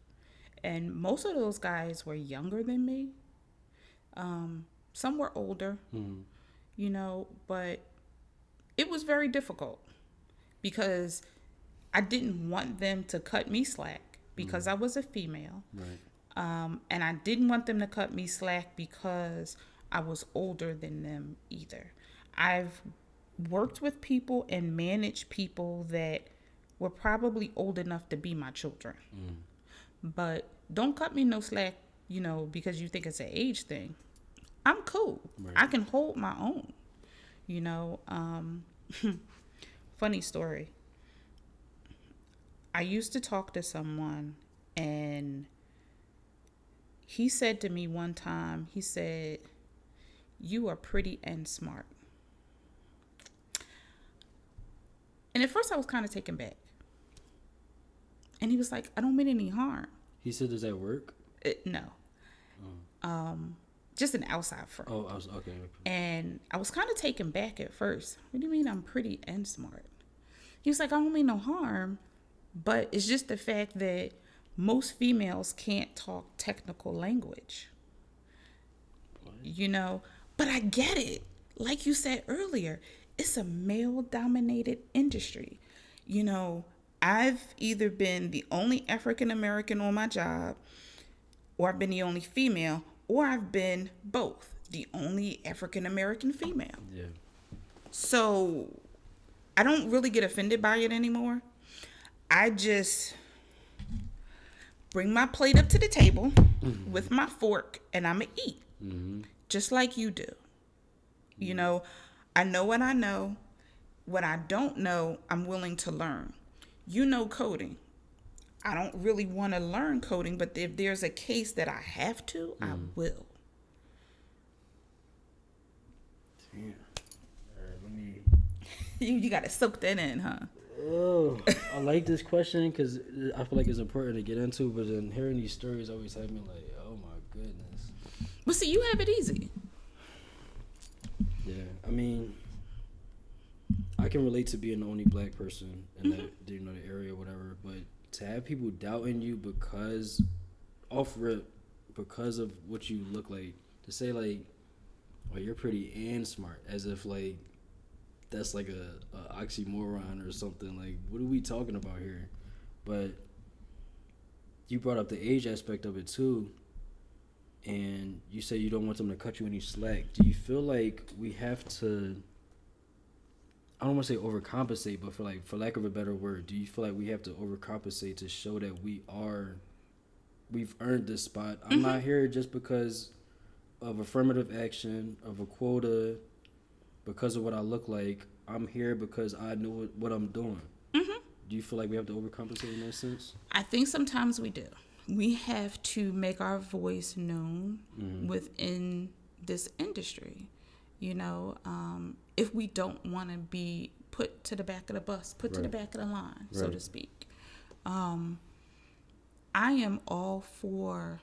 And most of those guys were younger than me. Some were older, but it was very difficult because I didn't want them to cut me slack because I was a female. Right. And I didn't want them to cut me slack because I was older than them either. I've worked with people and managed people that were probably old enough to be my children. But don't cut me no slack, because you think it's an age thing. I'm cool. Right. I can hold my own. Funny story. I used to talk to someone, and he said to me one time, he said, "You are pretty and smart." And at first I was kind of taken back. And he was like, "I don't mean any harm." He said, "Does that work?" No. Just an outside friend. Oh, I was okay. And I was kind of taken back at first. "What do you mean I'm pretty and smart?" He was like, "I don't mean no harm, but it's just the fact that most females can't talk technical language." What? But I get it. Like you said earlier, it's a male-dominated industry. I've either been the only African American on my job, or I've been the only female, or I've been both, the only African American female. Yeah. So I don't really get offended by it anymore. I just bring my plate up to the table with my fork, and I'ma eat, just like you do. I know what I know. What I don't know, I'm willing to learn. Coding. I don't really want to learn coding, but if there's a case that I have to, I will. Yeah. All right, let me. You got to soak that in, huh? Oh, I like this question because I feel like it's important to get into, but then hearing these stories always have me like, oh my goodness. But see, you have it easy. Yeah, I mean, I can relate to being the only black person in that, the area or whatever, but to have people doubting you because of what you look like, to say like, "Oh, you're pretty and smart," as if like that's like a oxymoron or something. Like, what are we talking about here? But you brought up the age aspect of it too, and you say you don't want them to cut you any slack. Do you feel like we have to, I don't want to say overcompensate, but for lack of a better word, do you feel like we have to overcompensate to show that we've earned this spot? I'm not here just because of affirmative action, of a quota, because of what I look like. I'm here because I know what I'm doing. Do you feel like we have to overcompensate in that sense? I think sometimes we do. We have to make our voice known within this industry. If we don't want to be put to the back of the bus, to the back of the line, so to speak. I am all for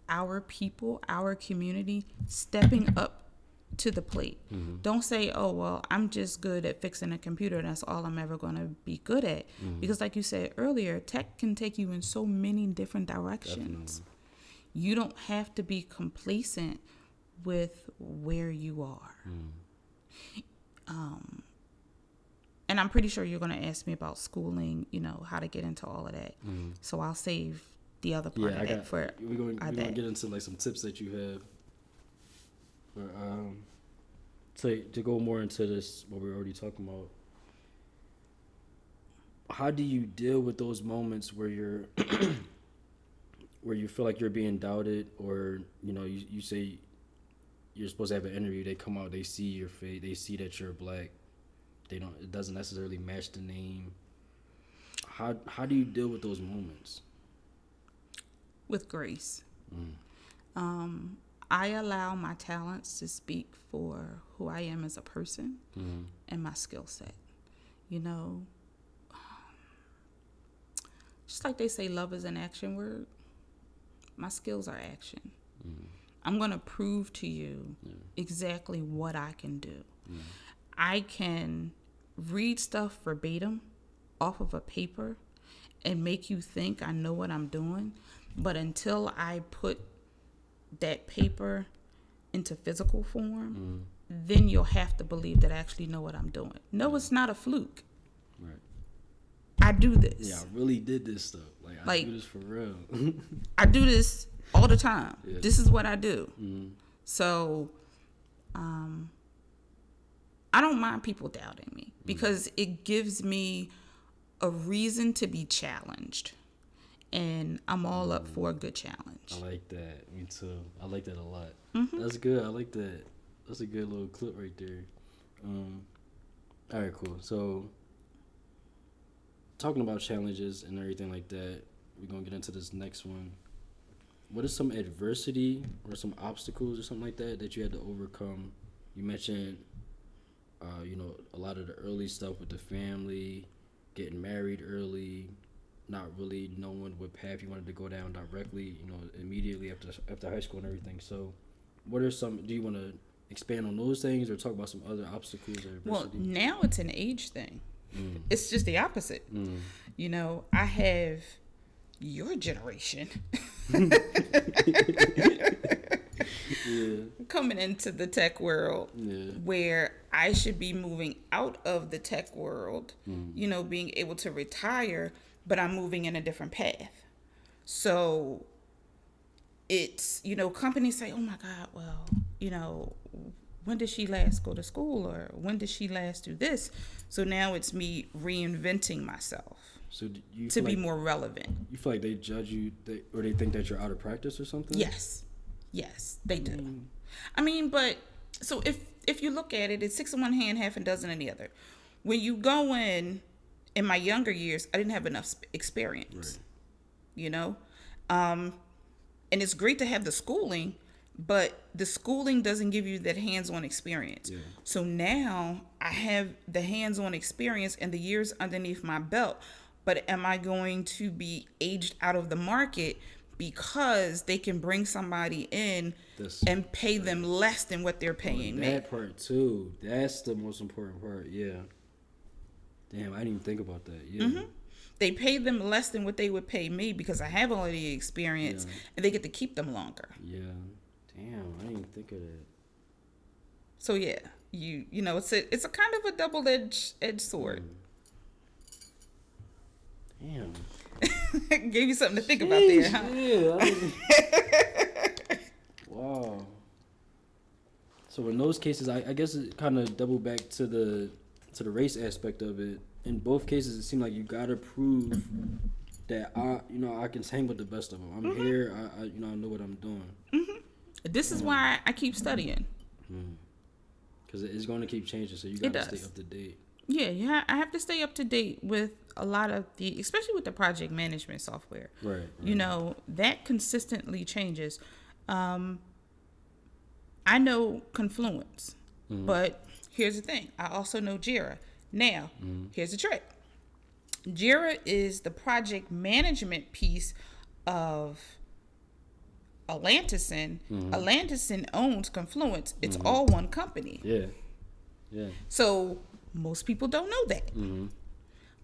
our people, our community, stepping up to the plate. Don't say, "Oh, well, I'm just good at fixing a computer. That's all I'm ever going to be good at." Because like you said earlier, tech can take you in so many different directions. Definitely. You don't have to be complacent with where you are. And I'm pretty sure you're going to ask me about schooling, how to get into all of that. So I'll save the other part of that for we're going to get into like some tips that you have. But, to go more into this, what we're already talking about, how do you deal with those moments where you're where you feel like you're being doubted, or you say you're supposed to have an interview, they come out, they see your face, they see that you're black, it doesn't necessarily match the name. How do you deal with those moments? With grace. I allow my talents to speak for who I am as a person and my skill set. Just like they say, love is an action word. My skills are action. I'm going to prove to you exactly what I can do. I can read stuff verbatim off of a paper and make you think I know what I'm doing. But until I put that paper into physical form, then you'll have to believe that I actually know what I'm doing. No, it's not a fluke. Right. I do this. Yeah, I really did this stuff. I do this for real. I do this all the time. Yeah. This is what I do. So, I don't mind people doubting me because it gives me a reason to be challenged. And I'm all up for a good challenge. I like that. Me too. I like that a lot. Mm-hmm. That's good. I like that. That's a good little clip right there. All right, cool. So, talking about challenges and everything like that, we're going to get into this next one. What is some adversity or some obstacles or something like that you had to overcome? You mentioned, a lot of the early stuff with the family, getting married early, not really knowing what path you wanted to go down directly, immediately after high school and everything. So, do you want to expand on those things or talk about some other obstacles or adversity? Well, now it's an age thing. It's just the opposite. I have your generation coming into the tech world where I should be moving out of the tech world, being able to retire, but I'm moving in a different path. So it's, companies say, oh my God, well, when did she last go to school, or when did she last do this? So now it's me reinventing myself. So you to be more relevant. You feel like they judge you, or they think that you're out of practice or something? Yes, they do. I mean, but so if you look at it, it's 6 in one hand, half a dozen in the other. When you go in my younger years, I didn't have enough experience, and it's great to have the schooling, but the schooling doesn't give you that hands-on experience. Yeah. So now I have the hands-on experience and the years underneath my belt, but am I going to be aged out of the market because they can bring somebody in and pay them less than what they're paying me? That part too. That's the most important part. Yeah. Damn, I didn't even think about that. Yeah. Mm-hmm. They pay them less than what they would pay me because I have all of the experience, and they get to keep them longer. Yeah. Damn, I didn't even think of that. So yeah, it's a kind of a double-edged sword. Damn. Gave you something to think about there, huh? Yeah. Wow. So in those cases, I guess it kind of double back to the race aspect of it. In both cases, it seemed like you gotta prove that I can hang with the best of them. I'm here. I know what I'm doing. Mm-hmm. This is why I keep studying. Because it's going to keep changing, so you got to stay up to date. Yeah, I have to stay up to date with a lot of especially with the project management software. Right. That consistently changes. I know Confluence, but here's the thing. I also know Jira. Now, here's the trick. Jira is the project management piece of Atlanticin. Atlanticin owns Confluence. It's all one company. Yeah. So most people don't know that.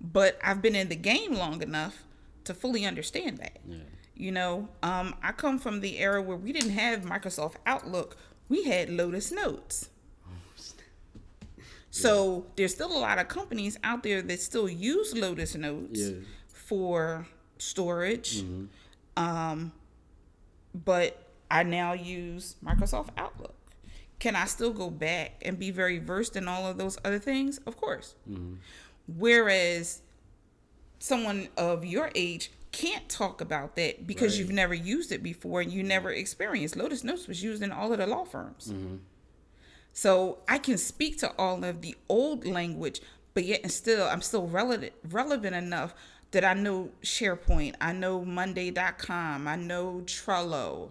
But I've been in the game long enough to fully understand that. Yeah. I come from the era where we didn't have Microsoft Outlook. We had Lotus Notes. So there's still a lot of companies out there that still use Lotus Notes for storage. But I now use Microsoft Outlook. Can I still go back and be very versed in all of those other things? Of course. Whereas someone of your age can't talk about that because you've never used it before and you never experienced. Lotus Notes was used in all of the law firms. So I can speak to all of the old language, but yet I'm still relevant enough that I know SharePoint, I know Monday.com, I know Trello,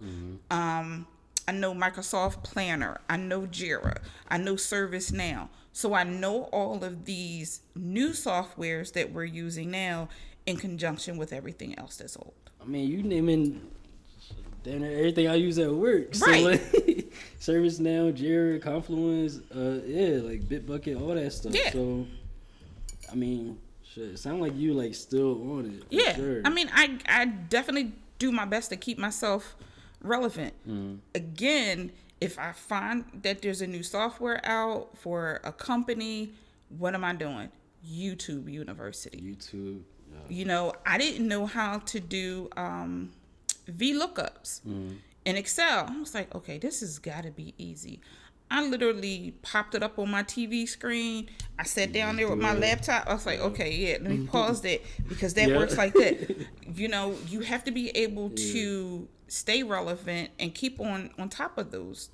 I know Microsoft Planner, I know Jira, I know ServiceNow. So I know all of these new softwares that we're using now in conjunction with everything else that's old. I mean, you naming damn everything I use at work. Right. So like, ServiceNow, Jira, Confluence, like Bitbucket, all that stuff. Yeah. So, I mean, shit, it sounds like you like still on it. Yeah. Sure. I mean, I definitely do my best to keep myself relevant. Again, if I find that there's a new software out for a company, what am I doing? YouTube University. Yeah. I didn't know how to do VLOOKUPs in Excel. I was like, okay, this has got to be easy. I literally popped it up on my TV screen. I sat down there with my laptop. I was like, okay, yeah, let me pause that because that works like that. You know, you have to be able to stay relevant and keep on top of those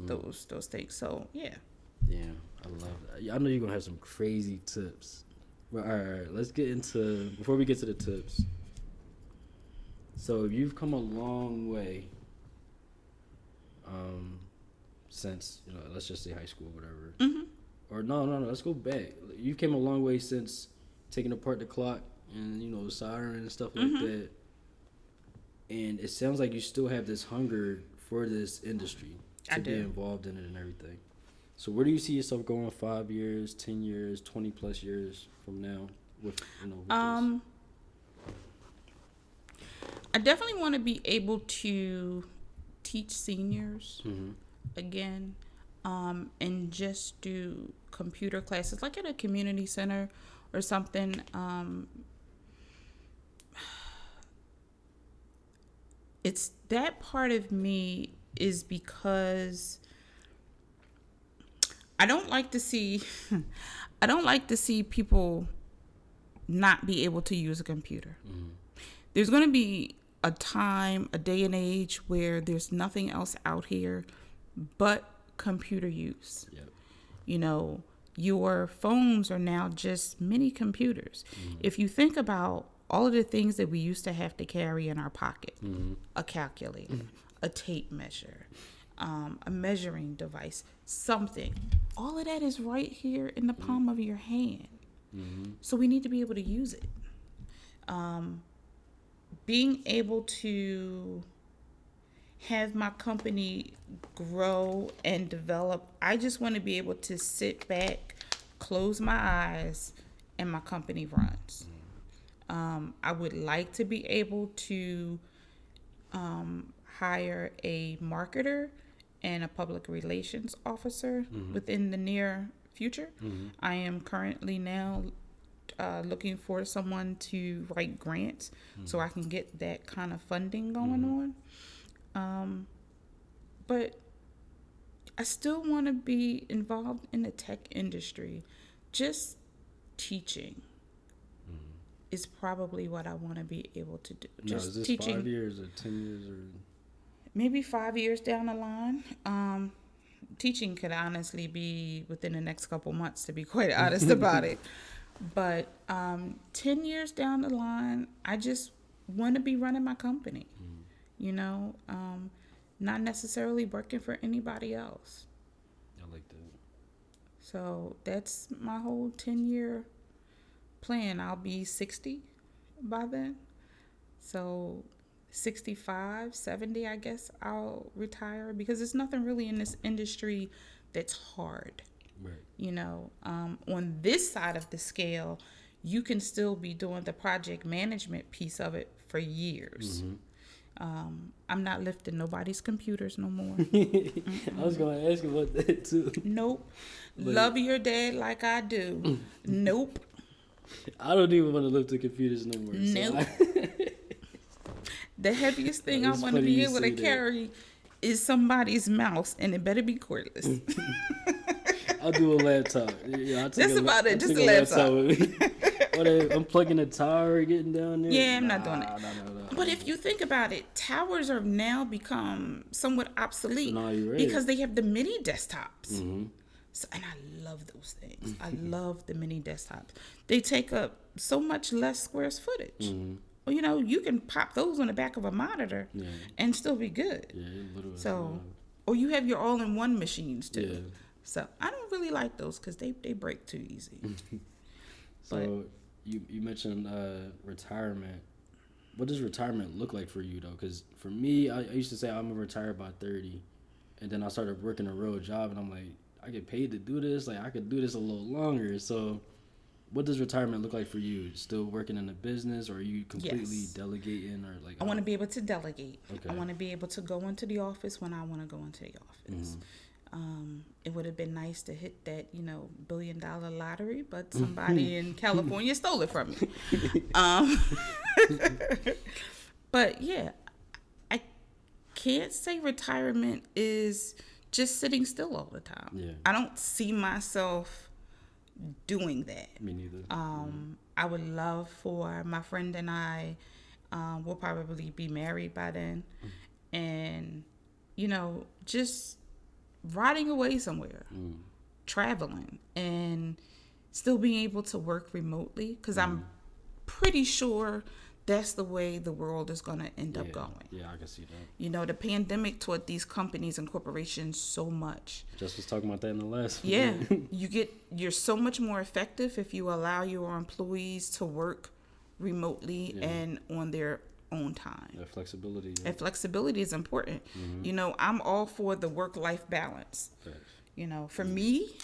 things. So, yeah. Yeah, I love that. I know you're going to have some crazy tips. But, all right, let's get into, before we get to the tips. So, you've come a long way since, you know, let's just say high school, whatever. Mm-hmm. Or no, let's go back. You came a long way since taking apart the clock and, you know, soldering and stuff like that. And it sounds like you still have this hunger for this industry to be involved in it and everything. So where do you see yourself going 5 years, 10 years, 20 plus years from now with, you know, with this? I definitely want to be able to teach seniors again, and just do computer classes like at a community center or something. It's that part of me is because I don't like to see people not be able to use a computer. There's going to be a time, a day and age where there's nothing else out here but computer use. Yep. You know, your phones are now just mini computers. If you think about all of the things that we used to have to carry in our pocket, a calculator, a tape measure, a measuring device, something, all of that is right here in the palm of your hand. So we need to be able to use it. Being able to have my company grow and develop, I just want to be able to sit back, close my eyes, and my company runs. I would like to be able to hire a marketer and a public relations officer within the near future. I am currently now looking for someone to write grants so I can get that kind of funding going on. But I still want to be involved in the tech industry. Just teaching is probably what I want to be able to do. Just is this teaching. 5 years or 10 years or? Maybe 5 years down the line. Teaching could honestly be within the next couple months, to be quite honest about it. But 10 years down the line, I just want to be running my company. You know, not necessarily working for anybody else. I like that. So that's my whole 10-year plan. I'll be 60 by then. So 65, 70, I guess I'll retire, because there's nothing really in this industry that's hard. Right. You know, on this side of the scale, you can still be doing the project management piece of it for years. I'm not lifting nobody's computers no more. I was going to ask you about that too. Nope. Love your dad like I do. Nope. I don't even want to lift the computers no more. Nope. The heaviest thing I want to be able to carry is somebody's mouse, and it better be cordless. I'll do a laptop. Yeah, That's about it. Just a laptop. With me. I'm plugging a tower, getting down there. Yeah, I'm not doing it. No. But if you think about it, towers are now become somewhat obsolete because they have the mini desktops. So, and I love those things. I love the mini desktops. They take up so much less square footage. Well, you know, you can pop those on the back of a monitor and still be good. Yeah, literally. So, or you have your all-in-one machines too. Yeah. So I don't really like those because they break too easy. So you mentioned retirement. What does retirement look like for you though? Because for me, I used to say I'm gonna retire by 30, and then I started working a real job, and I'm like, I get paid to do this. Like I could do this a little longer. So what does retirement look like for you? Still working in a business, or are you completely delegating, or like? I want to be able to delegate. Okay. I want to be able to go into the office when I want to go into the office. It would have been nice to hit that, $1 billion lottery, but somebody in California stole it from me. But yeah, I can't say retirement is just sitting still all the time. Yeah. I don't see myself doing that. Me neither. I would love for my friend and I, will probably be married by then, and just riding away somewhere, traveling, and still being able to work remotely, because I'm pretty sure that's the way the world is going to end up going. Yeah, I can see that. The pandemic taught these companies and corporations so much. Just was talking about that in the last Yeah, you're so much more effective if you allow your employees to work remotely and on their own time. That flexibility. And flexibility is important. I'm all for the work-life balance. Thanks. For me,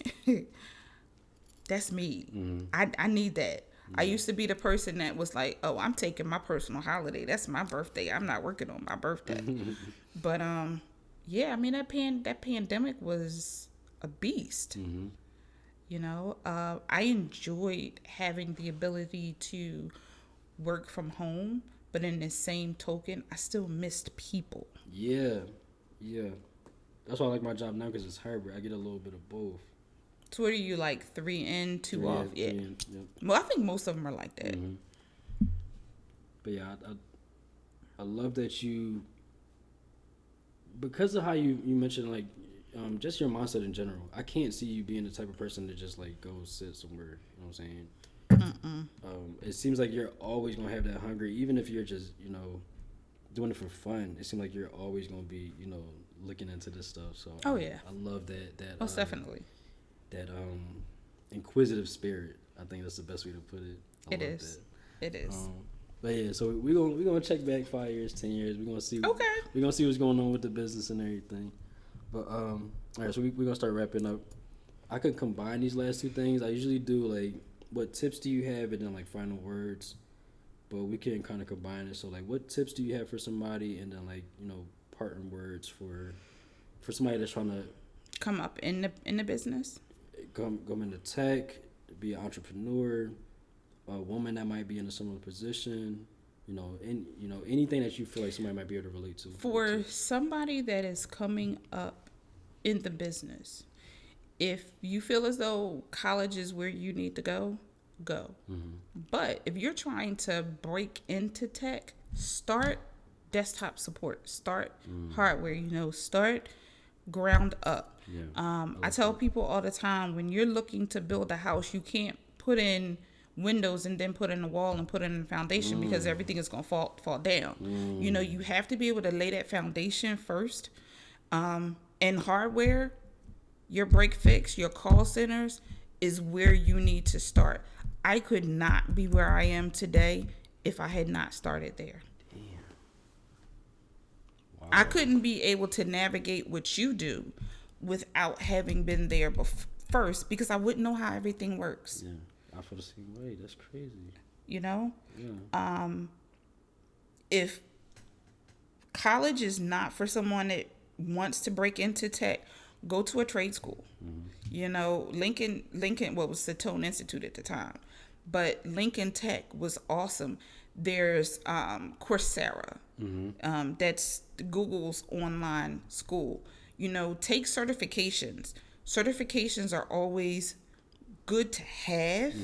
that's me. I need that. I used to be the person that was like, oh, I'm taking my personal holiday. That's my birthday. I'm not working on my birthday. But that pandemic was a beast. I enjoyed having the ability to work from home, but in the same token, I still missed people. Yeah. That's why I like my job now, because it's hybrid. I get a little bit of both. So what are you, like 3 in, 2 off? Yeah. 3 in, yep. Well, I think most of them are like that. But yeah, I love that you, because of how you mentioned, like, just your mindset in general. I can't see you being the type of person to just like go sit somewhere. You know what I'm saying? It seems like you're always gonna have that hunger, even if you're just doing it for fun. It seems like you're always gonna be looking into this stuff. So I love that. Most definitely. That inquisitive spirit. I think that's the best way to put it. It is. It is. But yeah, so we're gonna check back 5 years, 10 years. We're gonna see. Okay. We're gonna see what's going on with the business and everything. But all right, so we're gonna start wrapping up. I could combine these last 2 things. I usually do like, what tips do you have, and then like final words. But we can kind of combine it. So like, what tips do you have for somebody, and then like parting words for somebody that's trying to come up in the business. Come into tech, be an entrepreneur, a woman that might be in a similar position, anything that you feel like somebody might be able to relate to. For somebody that is coming up in the business, if you feel as though college is where you need to go. But if you're trying to break into tech, start desktop support, start hardware, start ground up. I tell people all the time, when you're looking to build a house, you can't put in windows and then put in a wall and put in a foundation, because everything is going to fall down. You have to be able to lay that foundation first. And hardware, your break fix, your call centers is where you need to start. I could not be where I am today if I had not started there. Wow. I couldn't be able to navigate what you do without having been there first, because I wouldn't know how everything works. Yeah, I feel the same way. That's crazy. Yeah. If college is not for someone that wants to break into tech, go to a trade school. Lincoln, what was Satone Institute at the time, but Lincoln Tech was awesome. There's Coursera. That's Google's online school. Take certifications. Certifications are always good to have,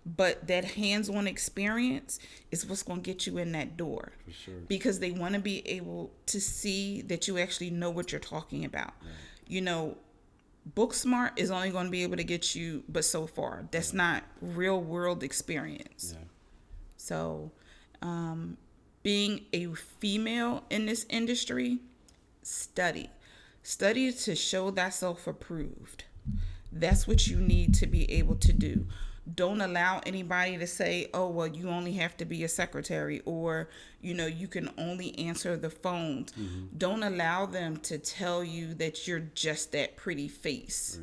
but that hands-on experience is what's going to get you in that door. For sure. Because they want to be able to see that you actually know what you're talking about. Right. Book smart is only going to be able to get you but so far. That's not real world experience. Yeah. So, being a female in this industry, study to show thyself approved. That's what you need to be able to do. Don't allow anybody to say, oh, well, you only have to be a secretary, or, you can only answer the phones. Don't allow them to tell you that you're just that pretty face.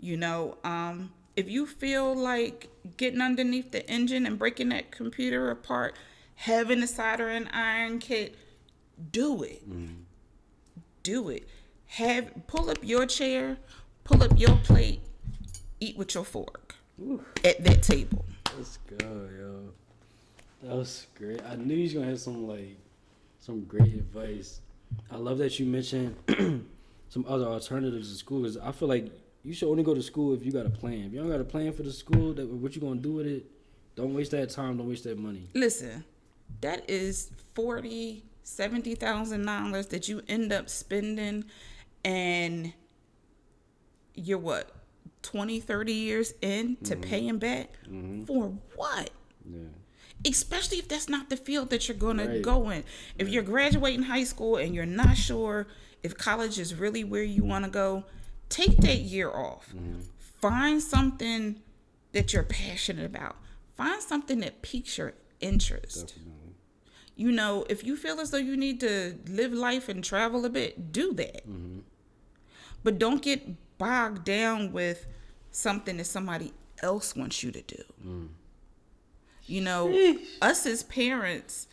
Right. If you feel like getting underneath the engine and breaking that computer apart, having a solder and iron kit, do it. Do it. Pull up your chair, pull up your plate, eat with your fork. Ooh. At that table. Let's go, yo. That was great. I knew you was gonna have some great advice. I love that you mentioned some other alternatives to school. Because I feel like you should only go to school if you got a plan. If you don't got a plan for the school, that what you gonna do with it? Don't waste that time. Don't waste that money. Listen, that is $70,000 that you end up spending, and you're what, 20, 30 years in to paying back for what? Yeah. Especially if that's not the field that you're going to go in. If you're graduating high school and you're not sure if college is really where you want to go, take that year off. Find something that you're passionate about. Find something that piques your interest. Definitely. You know, if you feel as though you need to live life and travel a bit, do that. But don't get bogged down with something that somebody else wants you to do. You know, us as parents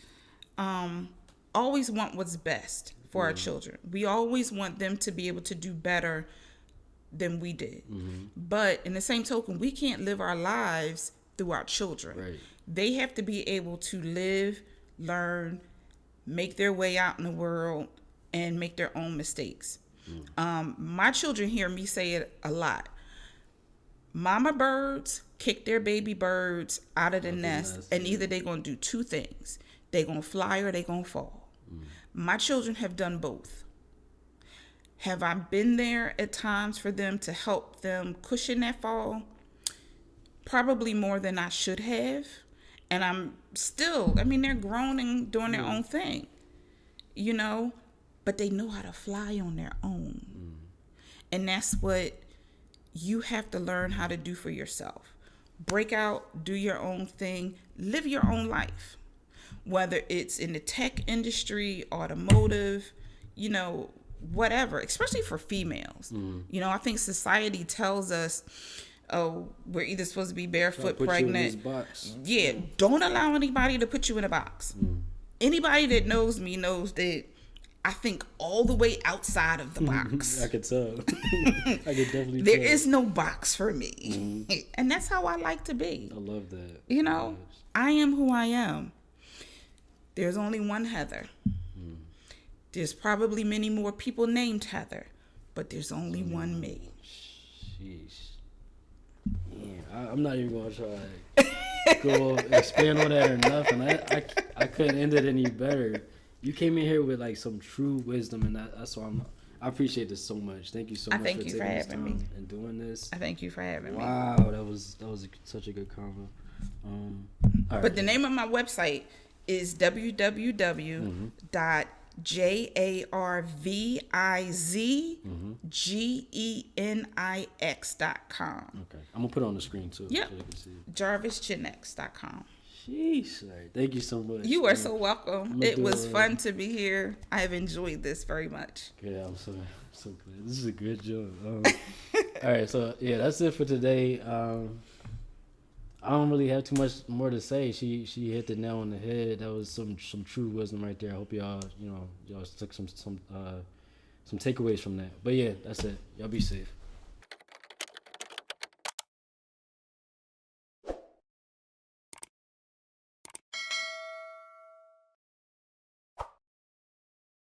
always want what's best for our children. We always want them to be able to do better than we did. But in the same token, we can't live our lives through our children. Right. They have to be able to live, learn, make their way out in the world, and make their own mistakes. My children hear me say it a lot. Mama birds kick their baby birds out of the nest, and either they're going to do two things. They're going to fly or they're going to fall. My children have done both. Have I been there at times for them to help them cushion that fall? Probably more than I should have. And I'm still, I mean, they're grown and doing their own thing, you know, but they know how to fly on their own. And that's what you have to learn how to do for yourself. Break out, do your own thing, live your own life. Whether it's in the tech industry, automotive, you know, whatever, especially for females. You know, I think society tells us, oh, we're either supposed to be barefoot, pregnant. Yeah, don't allow anybody to put you in a box. Anybody that knows me knows that I think all the way outside of the box. I could tell. I could definitely There tell. is no box for me. And that's how I like to be. I love that. You know, I am who I am. There's only one Heather. There's probably many more people named Heather, but there's only one me. Sheesh. Yeah, I'm not even going to try to go expand on that or nothing. I couldn't end it any better. You came in here with like some true wisdom, and that's why I appreciate this so much. Thank you so much for taking this time and doing this. I thank you for having me. Wow, that was such a good convo. But the name of my website is www.jarvizgenix.com. Okay, I'm gonna put it on the screen too. Yep. So you can see it. jarvizgenix.com. Jeez, thank you so much. You are so welcome. It was fun to be here. I have enjoyed this very much. Yeah, I'm so glad. This is a good job. All right, so yeah, that's it for today. I don't really have too much more to say. She hit the nail on the head. That was some true wisdom right there. I hope y'all took some takeaways from that. But yeah, that's it. Y'all be safe.